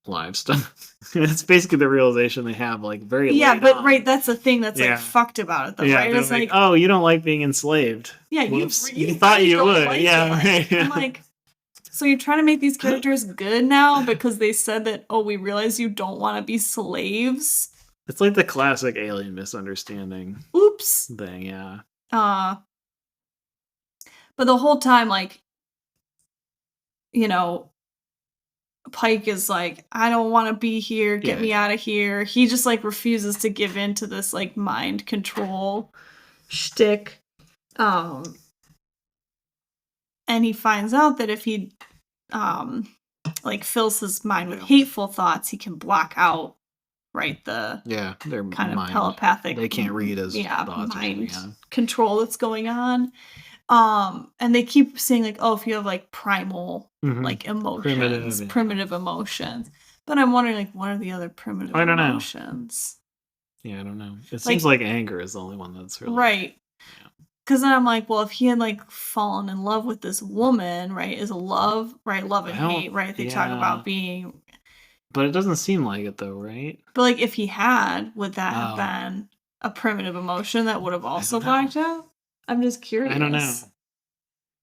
livestock. It's basically the realization they have like very late but on. Right, that's the thing that's like fucked about it though, right? It's like, oh, you don't like being enslaved. Yeah, you thought you would. Like I'm like, so you're trying to make these characters good now because they said that, oh, we realize you don't want to be slaves. It's like the classic alien misunderstanding. Oops. Thing, yeah. But the whole time, like, you know, Pike is like, I don't want to be here. Get me out of here. He just like refuses to give in to this like mind control shtick. And he finds out that if he like fills his mind with hateful thoughts, he can block out their kind of telepathic. They can't read his thoughts mind control that's going on. And they keep saying like, oh, if you have like primal like emotions, primitive emotions. But I'm wondering like, what are the other primitive emotions? Yeah, I don't know. It seems like anger is the only one that's really right. Because then I'm like, well, if he had like fallen in love with this woman, right? Is love, right? Love and hate, right? They talk about being. But it doesn't seem like it though, right? But like, if he had, would that have been a primitive emotion that would have also blacked out? I'm just curious. I don't know.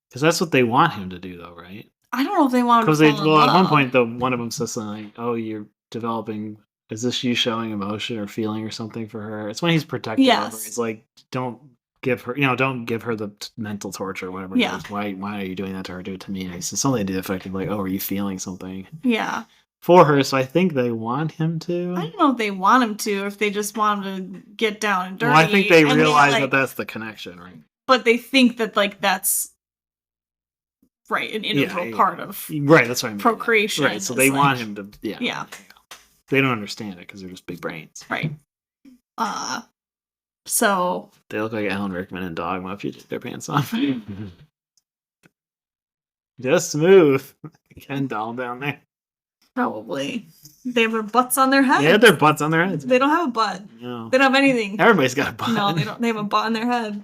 Because that's what they want him to do, though, right? I don't know if they want him to fall in love. At one point, though, one of them says something like, oh, you're developing... Is this you showing emotion or feeling or something for her? It's when he's protective of her. It's like, don't give her the mental torture or whatever. Yeah. Why are you doing that to her? Do it to me. And he says something to the effect of like, oh, are you feeling something? Yeah. For her, so I think they want him to. I don't know if they want him to, or if they just want him to get down and dirty. Well, I think they realize that that's the connection, right? But they think that like that's an integral part of that's what I mean. Procreation. Right, so they want him to. Yeah. They don't understand it because they're just big brains. Right. So they look like Alan Rickman and Dogma if you take their pants off. Just smooth. Ken doll down there. Probably. They have their butts on their heads. They have their butts on their heads. They don't have a butt. No. They don't have anything. Everybody's got a butt. No, they don't. They have a butt on their head.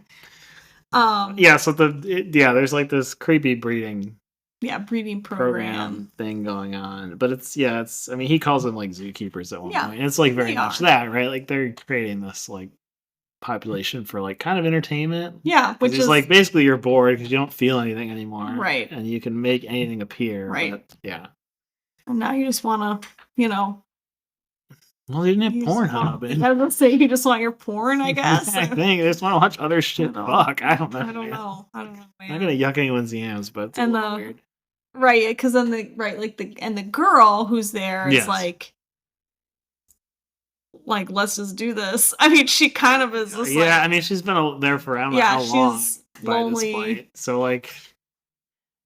So there's like this creepy breeding program thing going on. But it's I mean, he calls them like zookeepers at one point. And it's like very much that, right? Like they're creating this like population for like kind of entertainment. Yeah, which is like basically you're bored because you don't feel anything anymore. Right. And you can make anything appear. Right. But, yeah. And now you just want to, Well, they didn't have Pornhub. I was going to say, you just want your porn, I guess. I think they just want to watch other shit. Fuck, I don't know. I don't know, man. I'm not gonna yuck anyone's yams, but it's a little weird. Right, because then the girl who's there is like, let's just do this. I mean, she kind of is. Just I mean, she's been there for how long? She's lonely. By this point. So like,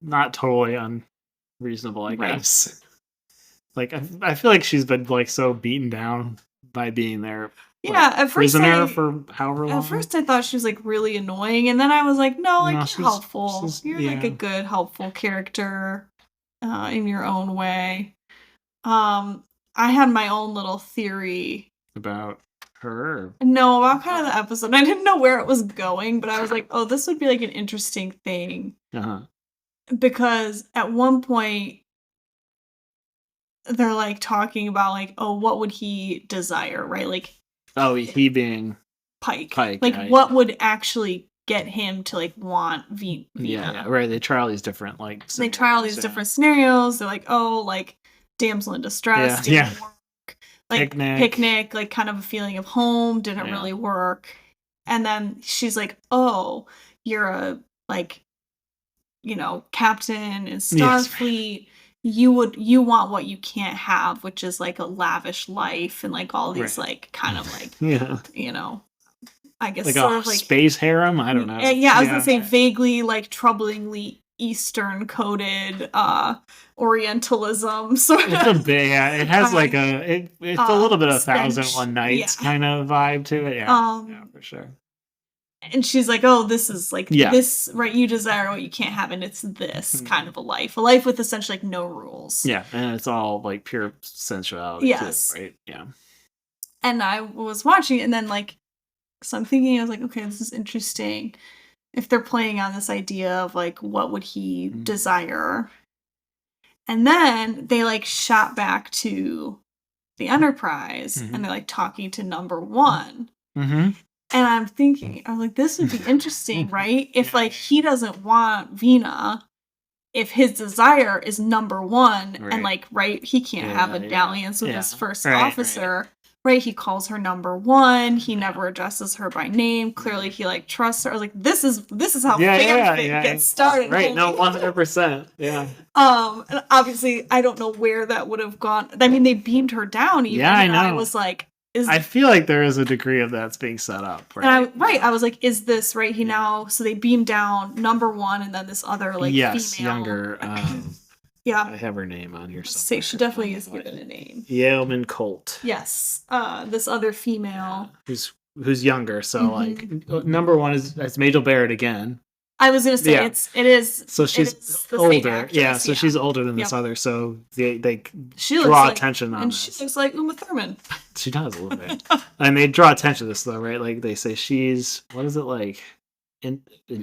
not totally unreasonable, I guess. Like, I feel like she's been like so beaten down by being there. At first prisoner for however long. At first, I thought she was like really annoying, and then I was like, no, like you're helpful. You're like a good, helpful character, in your own way. I had my own little theory about her. No, about kind of the episode. I didn't know where it was going, but I was like, oh, this would be like an interesting thing. Because at one point, they're like talking about like, oh, what would he desire, right? Like, oh, he being Pike. Like, what would actually get him to like want Vina? Yeah, right. They try all these different like. They try all these different scenarios. They're like, oh, like damsel in distress didn't work. Like picnic, like kind of a feeling of home didn't really work. And then she's like, oh, you're a captain in Starfleet. You want what you can't have, which is like a lavish life and like all these like kind of like I guess like sort a of like space harem. I don't know. Yeah, I was gonna say vaguely like troublingly Eastern coded Orientalism sort It's of. a big, it has like it's a little bit of 1,001 Nights kind of vibe to it. Yeah, for sure. And she's like, oh, this is like this, right? You desire what you can't have, and it's this kind of a life with essentially like no rules. Yeah, and it's all like pure sensuality. Yes, too, right? Yeah. And I was watching it, and then like, so I'm thinking, I was like, okay, this is interesting. If they're playing on this idea of like, what would he desire? And then they like shot back to the Enterprise, and they're like talking to number one. And I'm thinking, I was like, this would be interesting, right? If like he doesn't want Vina, if his desire is number one, and like, right, he can't have a dalliance with his first officer. Right, he calls her number one. He never addresses her by name. Clearly, he like trusts her. I was like, "This is how fanfic gets started." Right, no, 100%. Yeah. And obviously, I don't know where that would have gone. I mean, they beamed her down. Even, I know. I was like, I feel like there is a degree of that's being set up. Right. And I was like, "Is this right?" He now, so they beamed down number one, and then this other like female, younger. Yeah, I have her name on here. Say she definitely is given a name. Yeoman Colt. Yes, this other female who's younger. So like number one is Majel Barrett again. I was gonna say it is. So she's older. So she's older than this other. So they draw attention on this. She looks like Uma Thurman. She does a little bit. And they draw attention to this though, right? Like they say she's what is it like?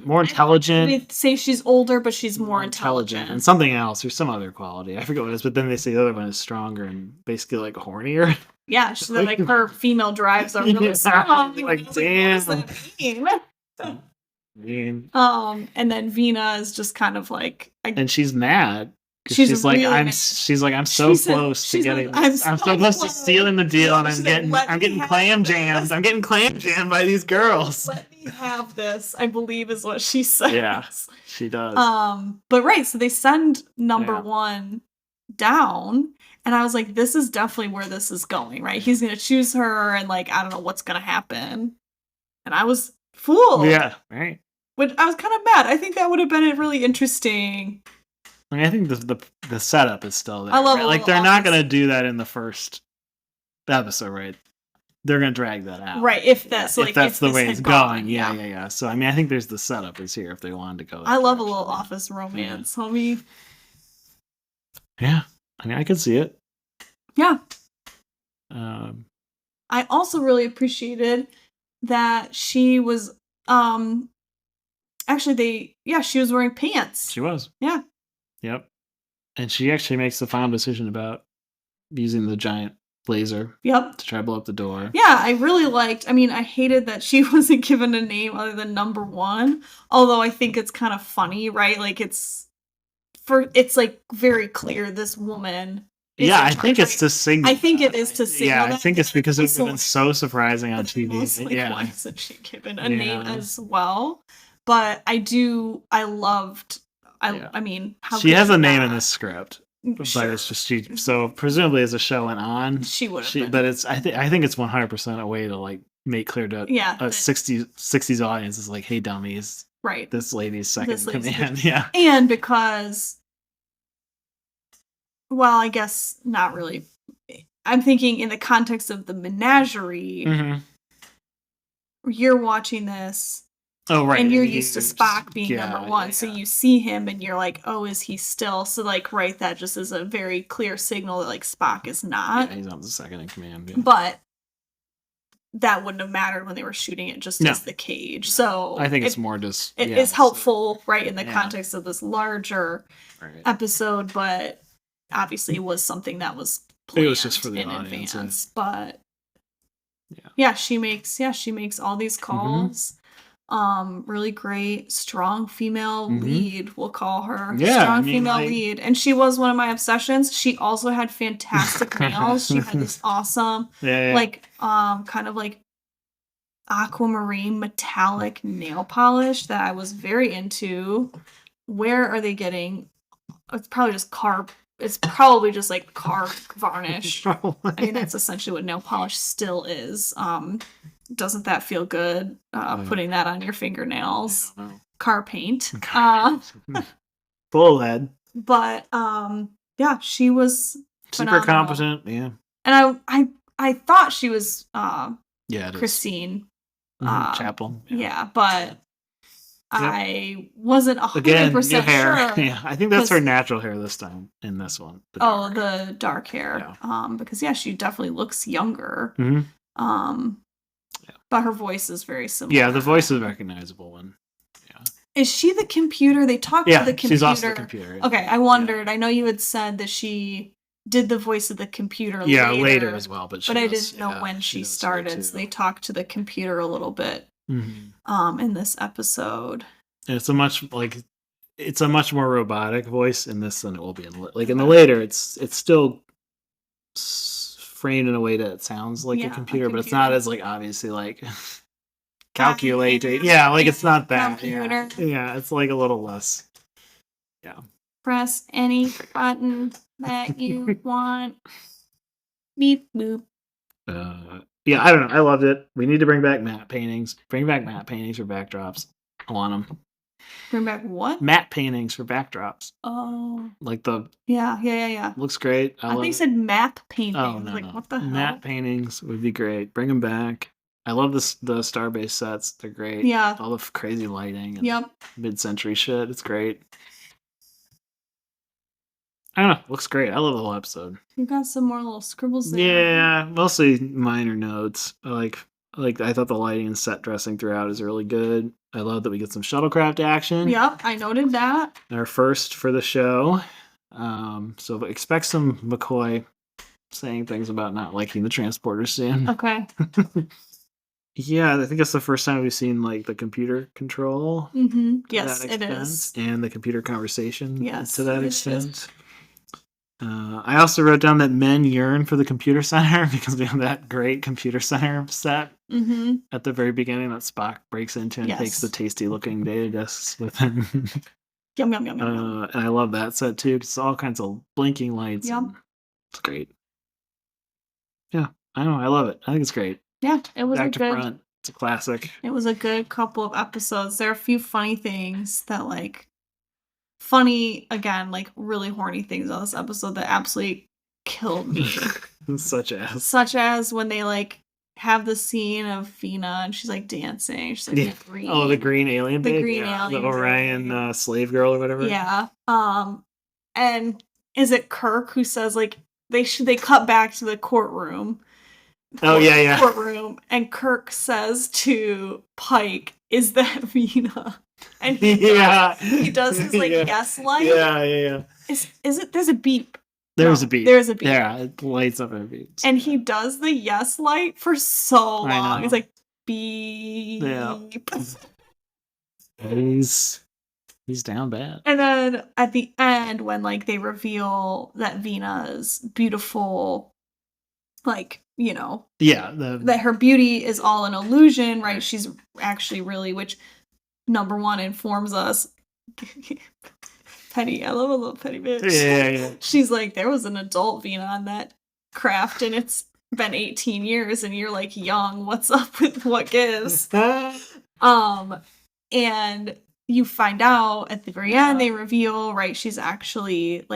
More intelligent. They say she's older, but she's more intelligent. And something else, or some other quality. I forget what it is, but then they say the other one is stronger and basically like hornier. Yeah, she's like her female drives are really strong. Like, damn. And then Vina is just kind of like, and she's mad. She's like, I'm so close to getting. I'm so close to sealing the deal, and I'm getting clam jammed. I'm getting clam jammed by these girls. Let me have this, I believe is what she says. Yeah, she does. But right, so they send number one down, and I was like, this is definitely where this is going, right? He's gonna choose her, and like, I don't know what's gonna happen. And I was fooled. Yeah, right. But I was kind of mad. I think that would have been really interesting. I mean, I think the setup is still there. I love right? Like they're not gonna do that in the first episode, right? They're gonna drag that out, right? If that's the way it's going, yeah. So I mean, I think there's the setup is here if they wanted to go. I love a little office romance, homie. Yeah, I mean, I could see it. Yeah. I also really appreciated that she was she was wearing pants. She was. Yeah. Yep. And she actually makes the final decision about using the giant laser. Yep. To try to blow up the door. Yeah, I really liked. I mean, I hated that she wasn't given a name other than number one. Although I think it's kind of funny, right? Like it's like very clear this woman. Yeah, I think it's to signal. I think it is to signal. Yeah, I think it's because it would have been so surprising on TV. Why isn't she given a name as well? But I loved. I mean, how she has a name in the script, but it's just so presumably as the show went on, she would have. But it's I think it's 100% a way to like make clear to a 60s audience is like, hey dummies, right? This lady's second in command, yeah. And because, well, I guess not really. I'm thinking in the context of the Menagerie, you're watching this. Oh, right. And you're used to Spock being number one. So you see him and you're like, oh, is he still? So, like, right, that just is a very clear signal that, like, Spock is not. Yeah, he's not the second in command. Yeah. But that wouldn't have mattered when they were shooting it just as the cage. So I think it's more just... It is helpful, right, in the context of this larger episode. But obviously it was something that was planned it was just for the in audience, advance. But, she makes all these calls. Really great, strong female lead, we'll call her. Yeah, strong female lead. And she was one of my obsessions. She also had fantastic nails. She had this awesome, like, kind of like aquamarine metallic nail polish that I was very into. Where are they getting? It's probably just car varnish. I mean, that's essentially what nail polish still is. Doesn't that feel good? Putting that on your fingernails. Car paint. Full head. But yeah, she was super phenomenal. competent. Yeah. And I thought she was Christine Chapel. Yeah. Yeah, but I wasn't 100% new hair. sure. Yeah, I think that's her natural hair this time in this one. The dark hair. Yeah. Because she definitely looks younger. Mm-hmm. But her voice is very similar. Yeah, the voice is a recognizable one. Yeah. Is she the computer? They talked to the computer. She's also the computer. Okay, I wondered. I know you had said that she did the voice of the computer later as well, but I didn't know when she started. So they talked to the computer a little bit in this episode. And it's a much more robotic voice in this than it will be in the later. It's still framed in a way that it sounds like a computer, but it's not as obviously calculated. Yeah, it's not that. Computer. Yeah, it's a little less. Yeah. Press any button that you want. Beep boop. Yeah, I don't know. I loved it. We need to bring back matte paintings. Bring back matte paintings for backdrops. I want them. Bring back what? Matte paintings for backdrops. Oh. Yeah. Looks great. I think you said map paintings. Oh, no. What the hell? Matte paintings would be great. Bring them back. I love the Starbase sets. They're great. Yeah. All the crazy lighting and mid-century shit. It's great. I don't know. Looks great. I love the whole episode. You got some more little scribbles there. Yeah, mostly minor notes. I thought the lighting and set dressing throughout is really good. I love that we get some shuttlecraft action. Yep, I noted that. Our first for the show. So expect some McCoy saying things about not liking the transporter soon. Okay. Yeah, I think that's the first time we've seen the computer control. Mm-hmm. Yes, it is. And the computer conversation to that extent. Is. I also wrote down that men yearn for the computer center because we have that great computer center set at the very beginning that Spock breaks into and takes the tasty looking data disks with him. Yum, yum, yum, yum. And I love that set too. It's all kinds of blinking lights. Yep. It's great. Yeah, I know. I love it. I think it's great. Yeah, it was Back to front. It's a classic. It was a good couple of episodes. There are a few funny things that funny, again, really horny things on this episode that absolutely killed me. Such as when they have the scene of Vina and she's dancing. She's the green. Oh, the green alien the thing? Green alien. The Orion slave girl or whatever. Yeah. And is it Kirk who says they cut back to the courtroom? Courtroom, and Kirk says to Pike, "Is that Vina?" And he does his yes light. Yeah. Is it? There's a beep. There's a beep. Yeah, it lights up and beeps. And he does the yes light for so long. It's beep. Yeah. He's down bad. And then at the end, when they reveal that Vina's beautiful, that her beauty is all an illusion, right? She's actually really, which number one informs us. Petty, I love a little petty bitch. Yeah. She's there was an adult Vina on that craft, and it's been 18 years, and you're young. What's up with what gives? And you find out at the very end, they reveal, right? She's actually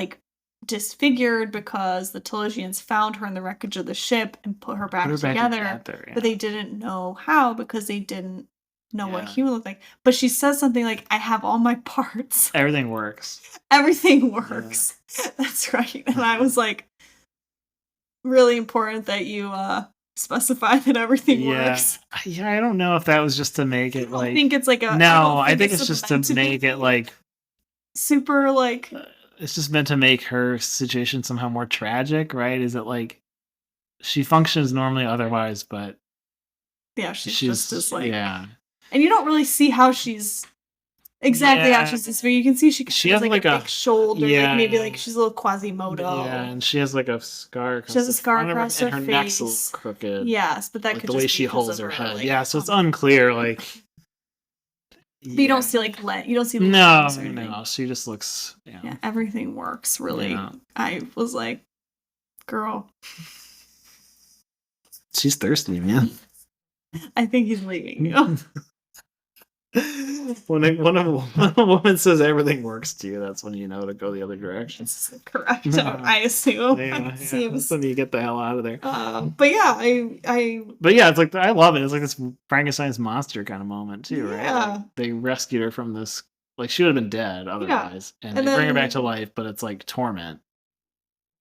disfigured because the Telesians found her in the wreckage of the ship and put her back together. But they didn't know how because they didn't know what human looked like. But she says something I have all my parts. Everything works. Everything works. Yeah. That's right. And I was really important that you specify that everything works. Yeah, I don't know if that was just to make it I think it's I think it's just to make it super it's just meant to make her situation somehow more tragic, right? Is it she functions normally otherwise, but she's just as and you don't really see how she's exactly how she's this, but you can see she has a big shoulder, maybe she's a little Quasimodo. Yeah, and she has a scar. She has a scar across her face. Her neck's a little crooked. Yes, but that could the just way she holds her head. Yeah, so it's unclear. But you don't see you don't see no. She just looks. Yeah, everything works really. Yeah. I was girl. She's thirsty, man. I think he's leaving you. When a woman says everything works to you, that's when you know to go the other direction. Correct. I assume. Yeah, It seems. that's when you get the hell out of there. But yeah, But yeah, it's like I love it. It's like this Frankenstein's monster kind of moment too, right? Yeah. Like, they rescued her from this. Like she would have been dead otherwise, and And they bring her then- back to life, but it's like torment.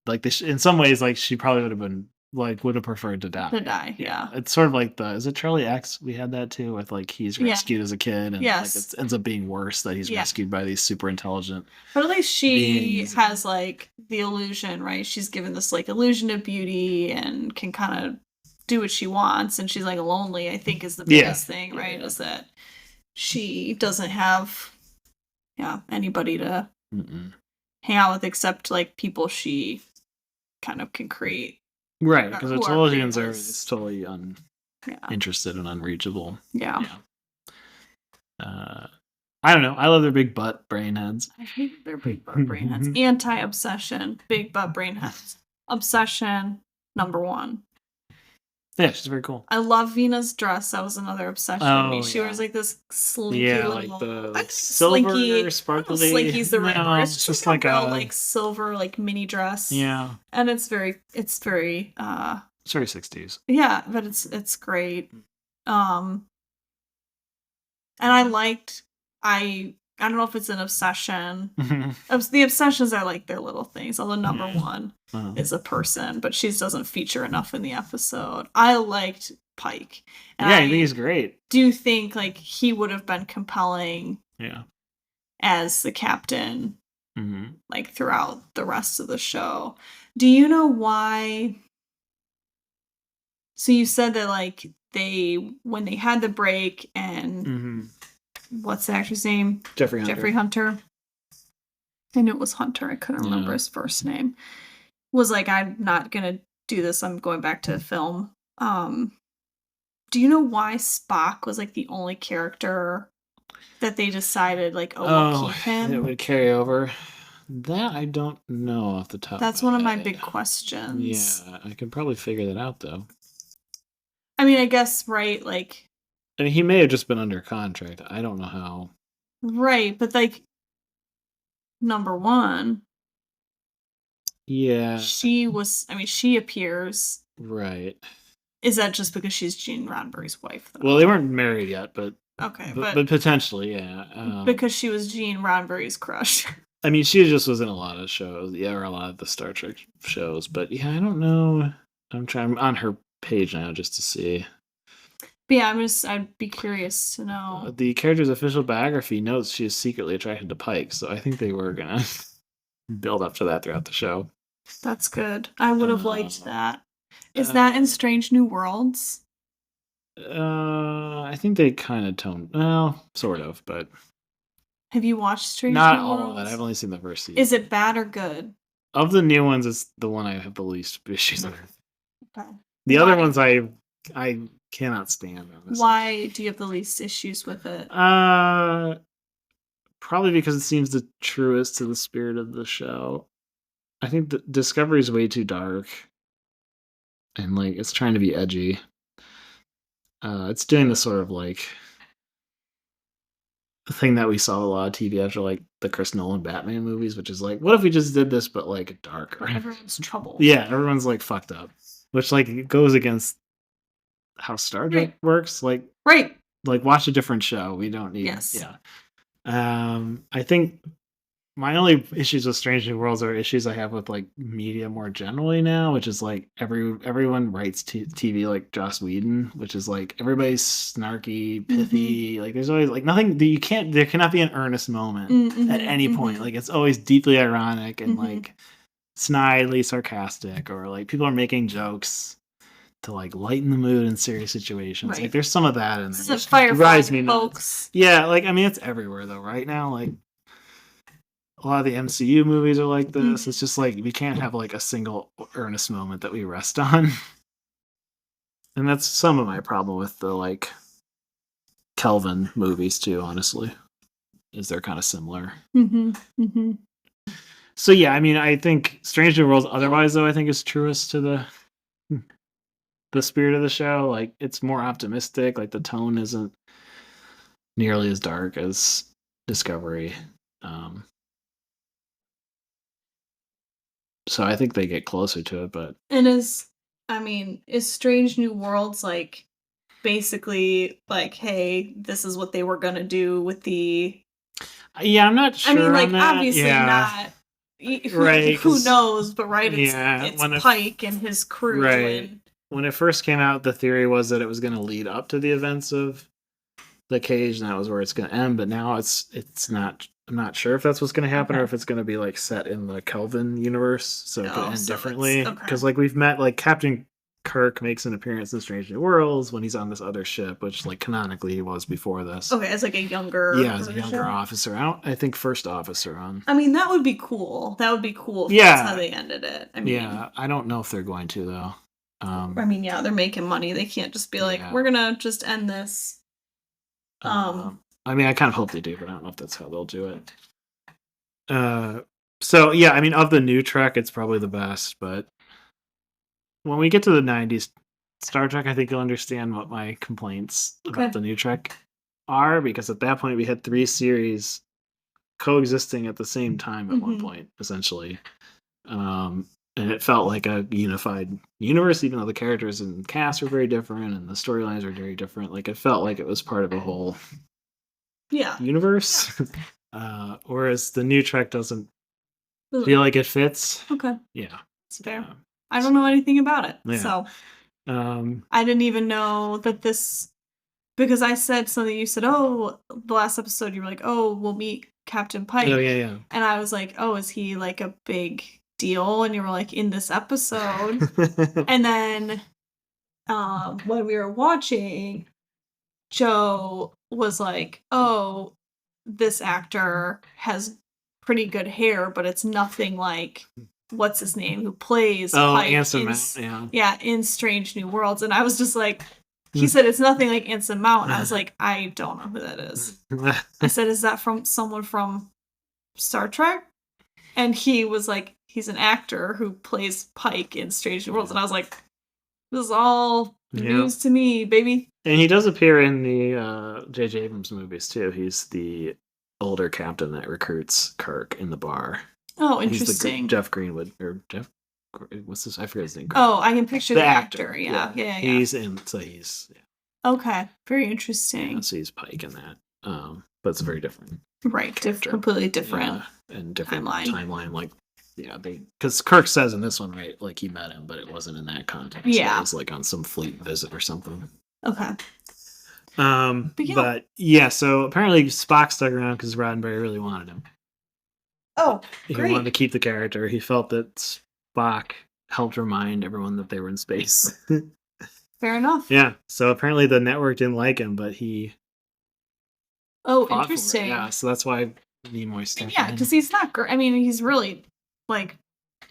Like in some ways, like she probably would have been like would have preferred to die. To die, yeah. It's sort of like is it Charlie X? We had that too with like he's Yeah. rescued as a kid, and Yes. like it ends up being worse that he's Yeah. rescued by these super intelligent. But at least she beings. has like the illusion, right? She's given this like illusion of beauty and can kind of do what she wants, and she's like lonely, I think, is the biggest thing, right? Is that she doesn't have anybody to hang out with except like people she kind of can create. Right, because the who are Tolkians are famous. it's totally uninterested and unreachable. Yeah. I don't know. I love their big butt brain heads. I hate their big butt brain heads. Anti-obsession, big butt brain heads. Obsession, number 1. Yeah, she's very cool. I love Vena's dress. That was another obsession with me. She yeah. wears like this slinky little, like the like silver slinky, sparkly. Slinky's the right word. It's just like like a a real, like silver like mini dress. Yeah, and it's very it's very 60s. yeah, but it's great. And I liked I don't know if it's an obsession. The obsessions are like their little things. Although number 1 is a person, but she doesn't feature enough in the episode. I liked Pike. And I think he's great. Do think like he would have been compelling. Yeah. As the captain, like throughout the rest of the show. Do you know why? So you said that like when they had the break and what's the actor's name? Jeffrey Hunter. I knew it was Hunter. I couldn't remember his first name. Was like, I'm not gonna do this. I'm going back to film. Do you know why Spock was like the only character that they decided like, we'll keep him? It would carry over. That I don't know off the top. That's one of my big questions. Yeah, I could probably figure that out though. I mean, I guess, right, like... I mean, he may have just been under contract. I don't know how. Right, but, like, number 1... Yeah. She appears... Right. Is that just because she's Gene Roddenberry's wife, though? Well, they weren't married yet, but... Okay, but potentially, yeah. Because she was Gene Roddenberry's crush. I mean, she just was in a lot of shows. Yeah, or a lot of the Star Trek shows. But, yeah, I don't know. I'm on her page now just to see. But yeah, I'd be curious to know. The character's official biography notes she is secretly attracted to Pike, so I think they were gonna build up to that throughout the show. That's good. I would have liked that. Is that in Strange New Worlds? I think they kind of sort of, but have you watched Strange not New all Worlds? of it. I've only seen the first season. Is it bad or good? Of the new ones, it's the one I have the least issues with. Okay. The other ones I cannot stand. Honestly. Why do you have the least issues with it? Probably because it seems the truest to the spirit of the show. I think the Discovery is way too dark, and like it's trying to be edgy. It's doing this sort of like thing that we saw a lot of TV after like the Chris Nolan Batman movies, which is like, what if we just did this but like darker? Everyone's in trouble. Yeah, everyone's like fucked up, which like goes against how Star Trek works. Like, right. Like watch a different show. We don't need. Yes. Yeah. I think my only issues with Strange New Worlds are issues I have with like media more generally now, which is like everyone writes TV like Joss Whedon, which is like everybody's snarky, pithy. Like there's always like nothing that you can't. There cannot be an earnest moment at any point. Like it's always deeply ironic and like snidely sarcastic, or like people are making jokes to like lighten the mood in serious situations. Right. Like there's some of that in there. It's drives me nuts. Folks. Yeah, like I mean it's everywhere though right now. Like a lot of the MCU movies are like this. It's just like we can't have like a single earnest moment that we rest on. And that's some of my problem with the like Kelvin movies too, honestly. Is they're kind of similar. So yeah, I mean I think Strange New Worlds otherwise though I think is truest to the spirit of the show. Like it's more optimistic, like the tone isn't nearly as dark as Discovery. So I think they get closer to it, but And is Strange New Worlds like basically like, hey, this is what they were gonna do with the? yeah, I'm not sure. like on that. obviously Yeah. not. Right? Who knows? But right, Yeah, it's Pike and his crew. Right. And when it first came out, the theory was that it was going to lead up to the events of the Cage, and that was where it's going to end. But now it's not. I'm not sure if that's what's going to happen, or if it's going to be like set in the Kelvin universe, so it could end differently. Because like we've met, like Captain Kirk makes an appearance in Strange New Worlds when he's on this other ship, which like canonically he was before this. Okay, as like a younger as a younger officer. I think first officer on. That would be cool. That would be cool if that's how they ended it. I don't know if they're going to though. They're making money. They can't just be like, we're gonna just end this. I kind of hope they do, but I don't know if that's how they'll do it. So yeah, of the new Trek, it's probably the best, but when we get to the 90s, Star Trek, I think you'll understand what my complaints about the new Trek are, because at that point we had 3 series coexisting at the same time at one point, essentially. And it felt like a unified universe, even though the characters and cast were very different and the storylines were very different. Like it felt like it was part of a whole universe. Whereas the new Trek doesn't feel like it fits. Okay. Yeah. It's fair. I don't know anything about it. Yeah. So I didn't even know that this, because I said something, you said, oh, the last episode you were like, oh, we'll meet Captain Pike. Oh, yeah. And I was like, oh, is he like a big deal? And you were like, in this episode. And then when we were watching, Joe was like, oh, this actor has pretty good hair, but it's nothing like what's his name who plays Pike in Strange New Worlds. And I was just like, he said it's nothing like Anson Mount. And I was like, I don't know who that is. I said, is that from someone from Star Trek? And he was like, he's an actor who plays Pike in Strange New Worlds. And I was like, this is all news to me, baby. And he does appear in the J.J. Abrams movies too. He's the older captain that recruits Kirk in the bar. Oh, interesting. He's Jeff Greenwood, or Jeff, what's this? I forget his name. Oh, I can picture the actor. Yeah. He's in, so he's okay, very interesting. Yeah, so he's Pike in that, but it's very different. Right, completely different. And different timeline. Like, because Kirk says in this one, right, like he met him, but it wasn't in that context. Yeah, it was like on some fleet visit or something. Okay. But so apparently Spock stuck around because Roddenberry really wanted him. Oh, he wanted to keep the character. He felt that Spock helped remind everyone that they were in space. Fair enough. Yeah. So apparently the network didn't like him, but he. Oh, interesting. Yeah. So that's why Nimoy stepped in. Because he's not great. He's really like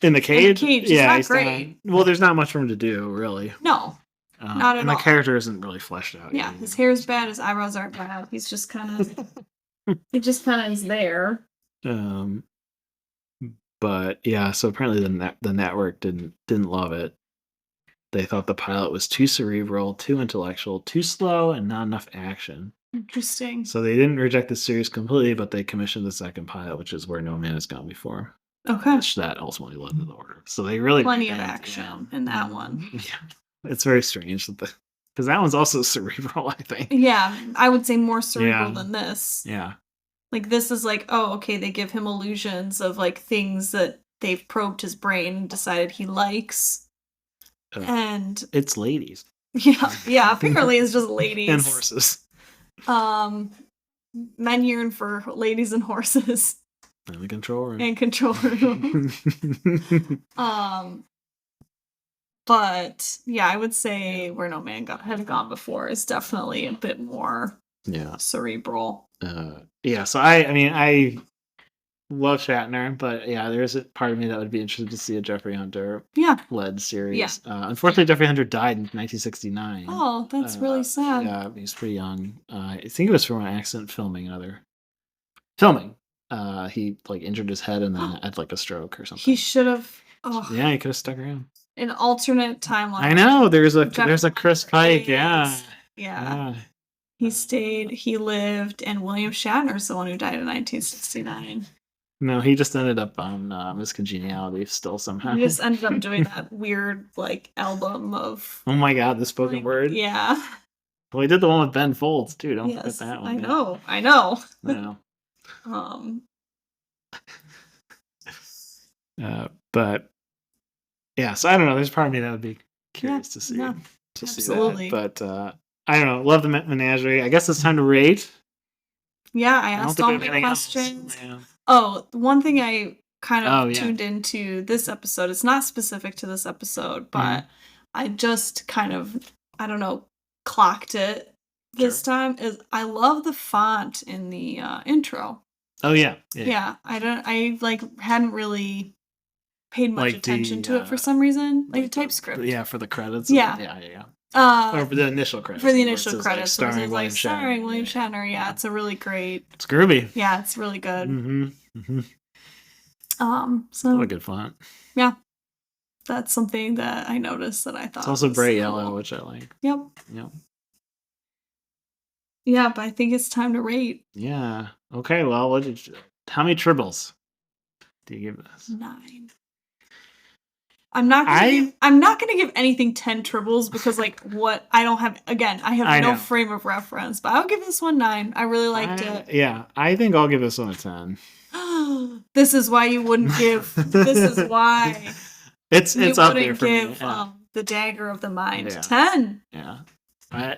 in the cage. He's not great. Well, there's not much for him to do, really. No. Not at all. And the character isn't really fleshed out. Yeah, his hair is bad, his eyebrows aren't bad. He's just kind of, he just kind of is there. But so apparently the network didn't love it. They thought the pilot was too cerebral, too intellectual, too slow, and not enough action. Interesting. So they didn't reject the series completely, but they commissioned the second pilot, which is Where No Man Has Gone Before. Okay. Which that ultimately led to the order. So they really plenty of action in that one. Yeah. It's very strange because that one's also cerebral, I think. Yeah, I would say more cerebral than this. Yeah. Like this is like, oh, okay, they give him illusions of like things that they've probed his brain and decided he likes. And it's ladies. Yeah, apparently it's just ladies. And horses. Men yearn for ladies and horses. And the control room. And control room. But I would say Where No Man Had Gone Before is definitely a bit more cerebral. So I love Shatner, but there's a part of me that would be interested to see a Jeffrey Hunter led series. Yeah. Unfortunately, Jeffrey Hunter died in 1969. Oh, that's really sad. Yeah, he was pretty young. I think it was from an accident filming another filming. He like injured his head and then had like a stroke or something. He should have. Oh. Yeah, he could have stuck around. An alternate timeline. I know there's a Chris Pike. Yeah. Yeah. He stayed, he lived, and William Shatner's the one who died in 1969. No, he just ended up on Miss Congeniality still somehow. He just ended up doing that weird, like, album of... Oh my god, the spoken word? Yeah. Well, he did the one with Ben Folds, too. Don't forget that one. I know. Yeah. But, yeah, so I don't know. There's part of me that would be curious to see. Yeah, absolutely. See that. But, I don't know. Love the Menagerie. I guess it's time to rate. Yeah, I asked all my questions. Yeah. Oh, one thing I kind of tuned into this episode, it's not specific to this episode, but I just kind of, I don't know, clocked it this time, is I love the font in the intro. Oh, yeah. Yeah, I hadn't really paid much attention to it for some reason. Like the TypeScript. Yeah, for the credits. Yeah. Or for the initial credits. For the initial credits. Starring William Shatner. Yeah, it's a really great... It's groovy. Yeah, it's really good. So... What a good font. Yeah. That's something that I noticed that I thought... It's also bright yellow, which I like. Yep. Yeah, but I think it's time to rate. Yeah. Okay, well, how many tribbles do you give this? 9. I'm not gonna give anything 10 tribbles because I have no frame of reference, but I'll give this one 9. I really liked it. Yeah, I think I'll give this one a 10. This is why you wouldn't give. This is why it's up there for me. The Dagger of the Mind 10. Yeah,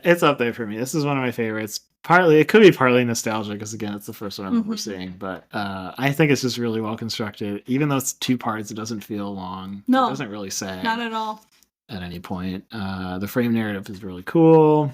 it's up there for me. This is one of my favorites. It could be partly nostalgia because again, it's the first one I remember seeing. But I think it's just really well constructed. Even though it's 2 parts, it doesn't feel long. No, it doesn't really sag. Not at all. At any point, the frame narrative is really cool.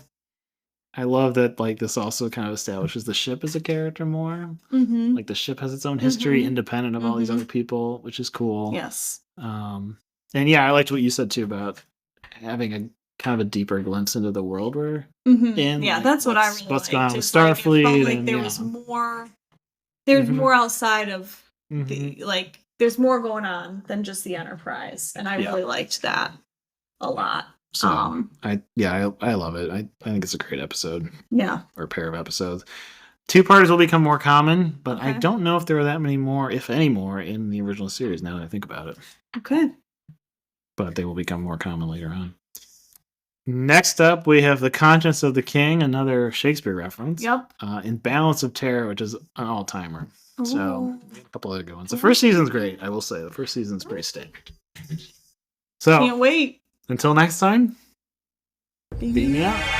I love that. This also kind of establishes the ship as a character more. Like the ship has its own history, independent of all these other people, which is cool. Yes. And yeah, I liked what you said too about having a kind of a deeper glimpse into the world we're in. Yeah, that's what I really liked. What's going on with Starfleet. There was more. There's more outside of the there's more going on than just the Enterprise, and I really liked that a lot. So I love it. I think it's a great episode. Yeah, or pair of episodes. 2-parters will become more common, but I don't know if there are that many more, if any more, in the original series. Now that I think about it. Okay. But they will become more common later on. Next up, we have The Conscience of the King, another Shakespeare reference. Yep. In Balance of Terror, which is an all-timer. Ooh. So, a couple other good ones. The first season's great, I will say. The first season's pretty standard. So, can't wait. Until next time, beam me out.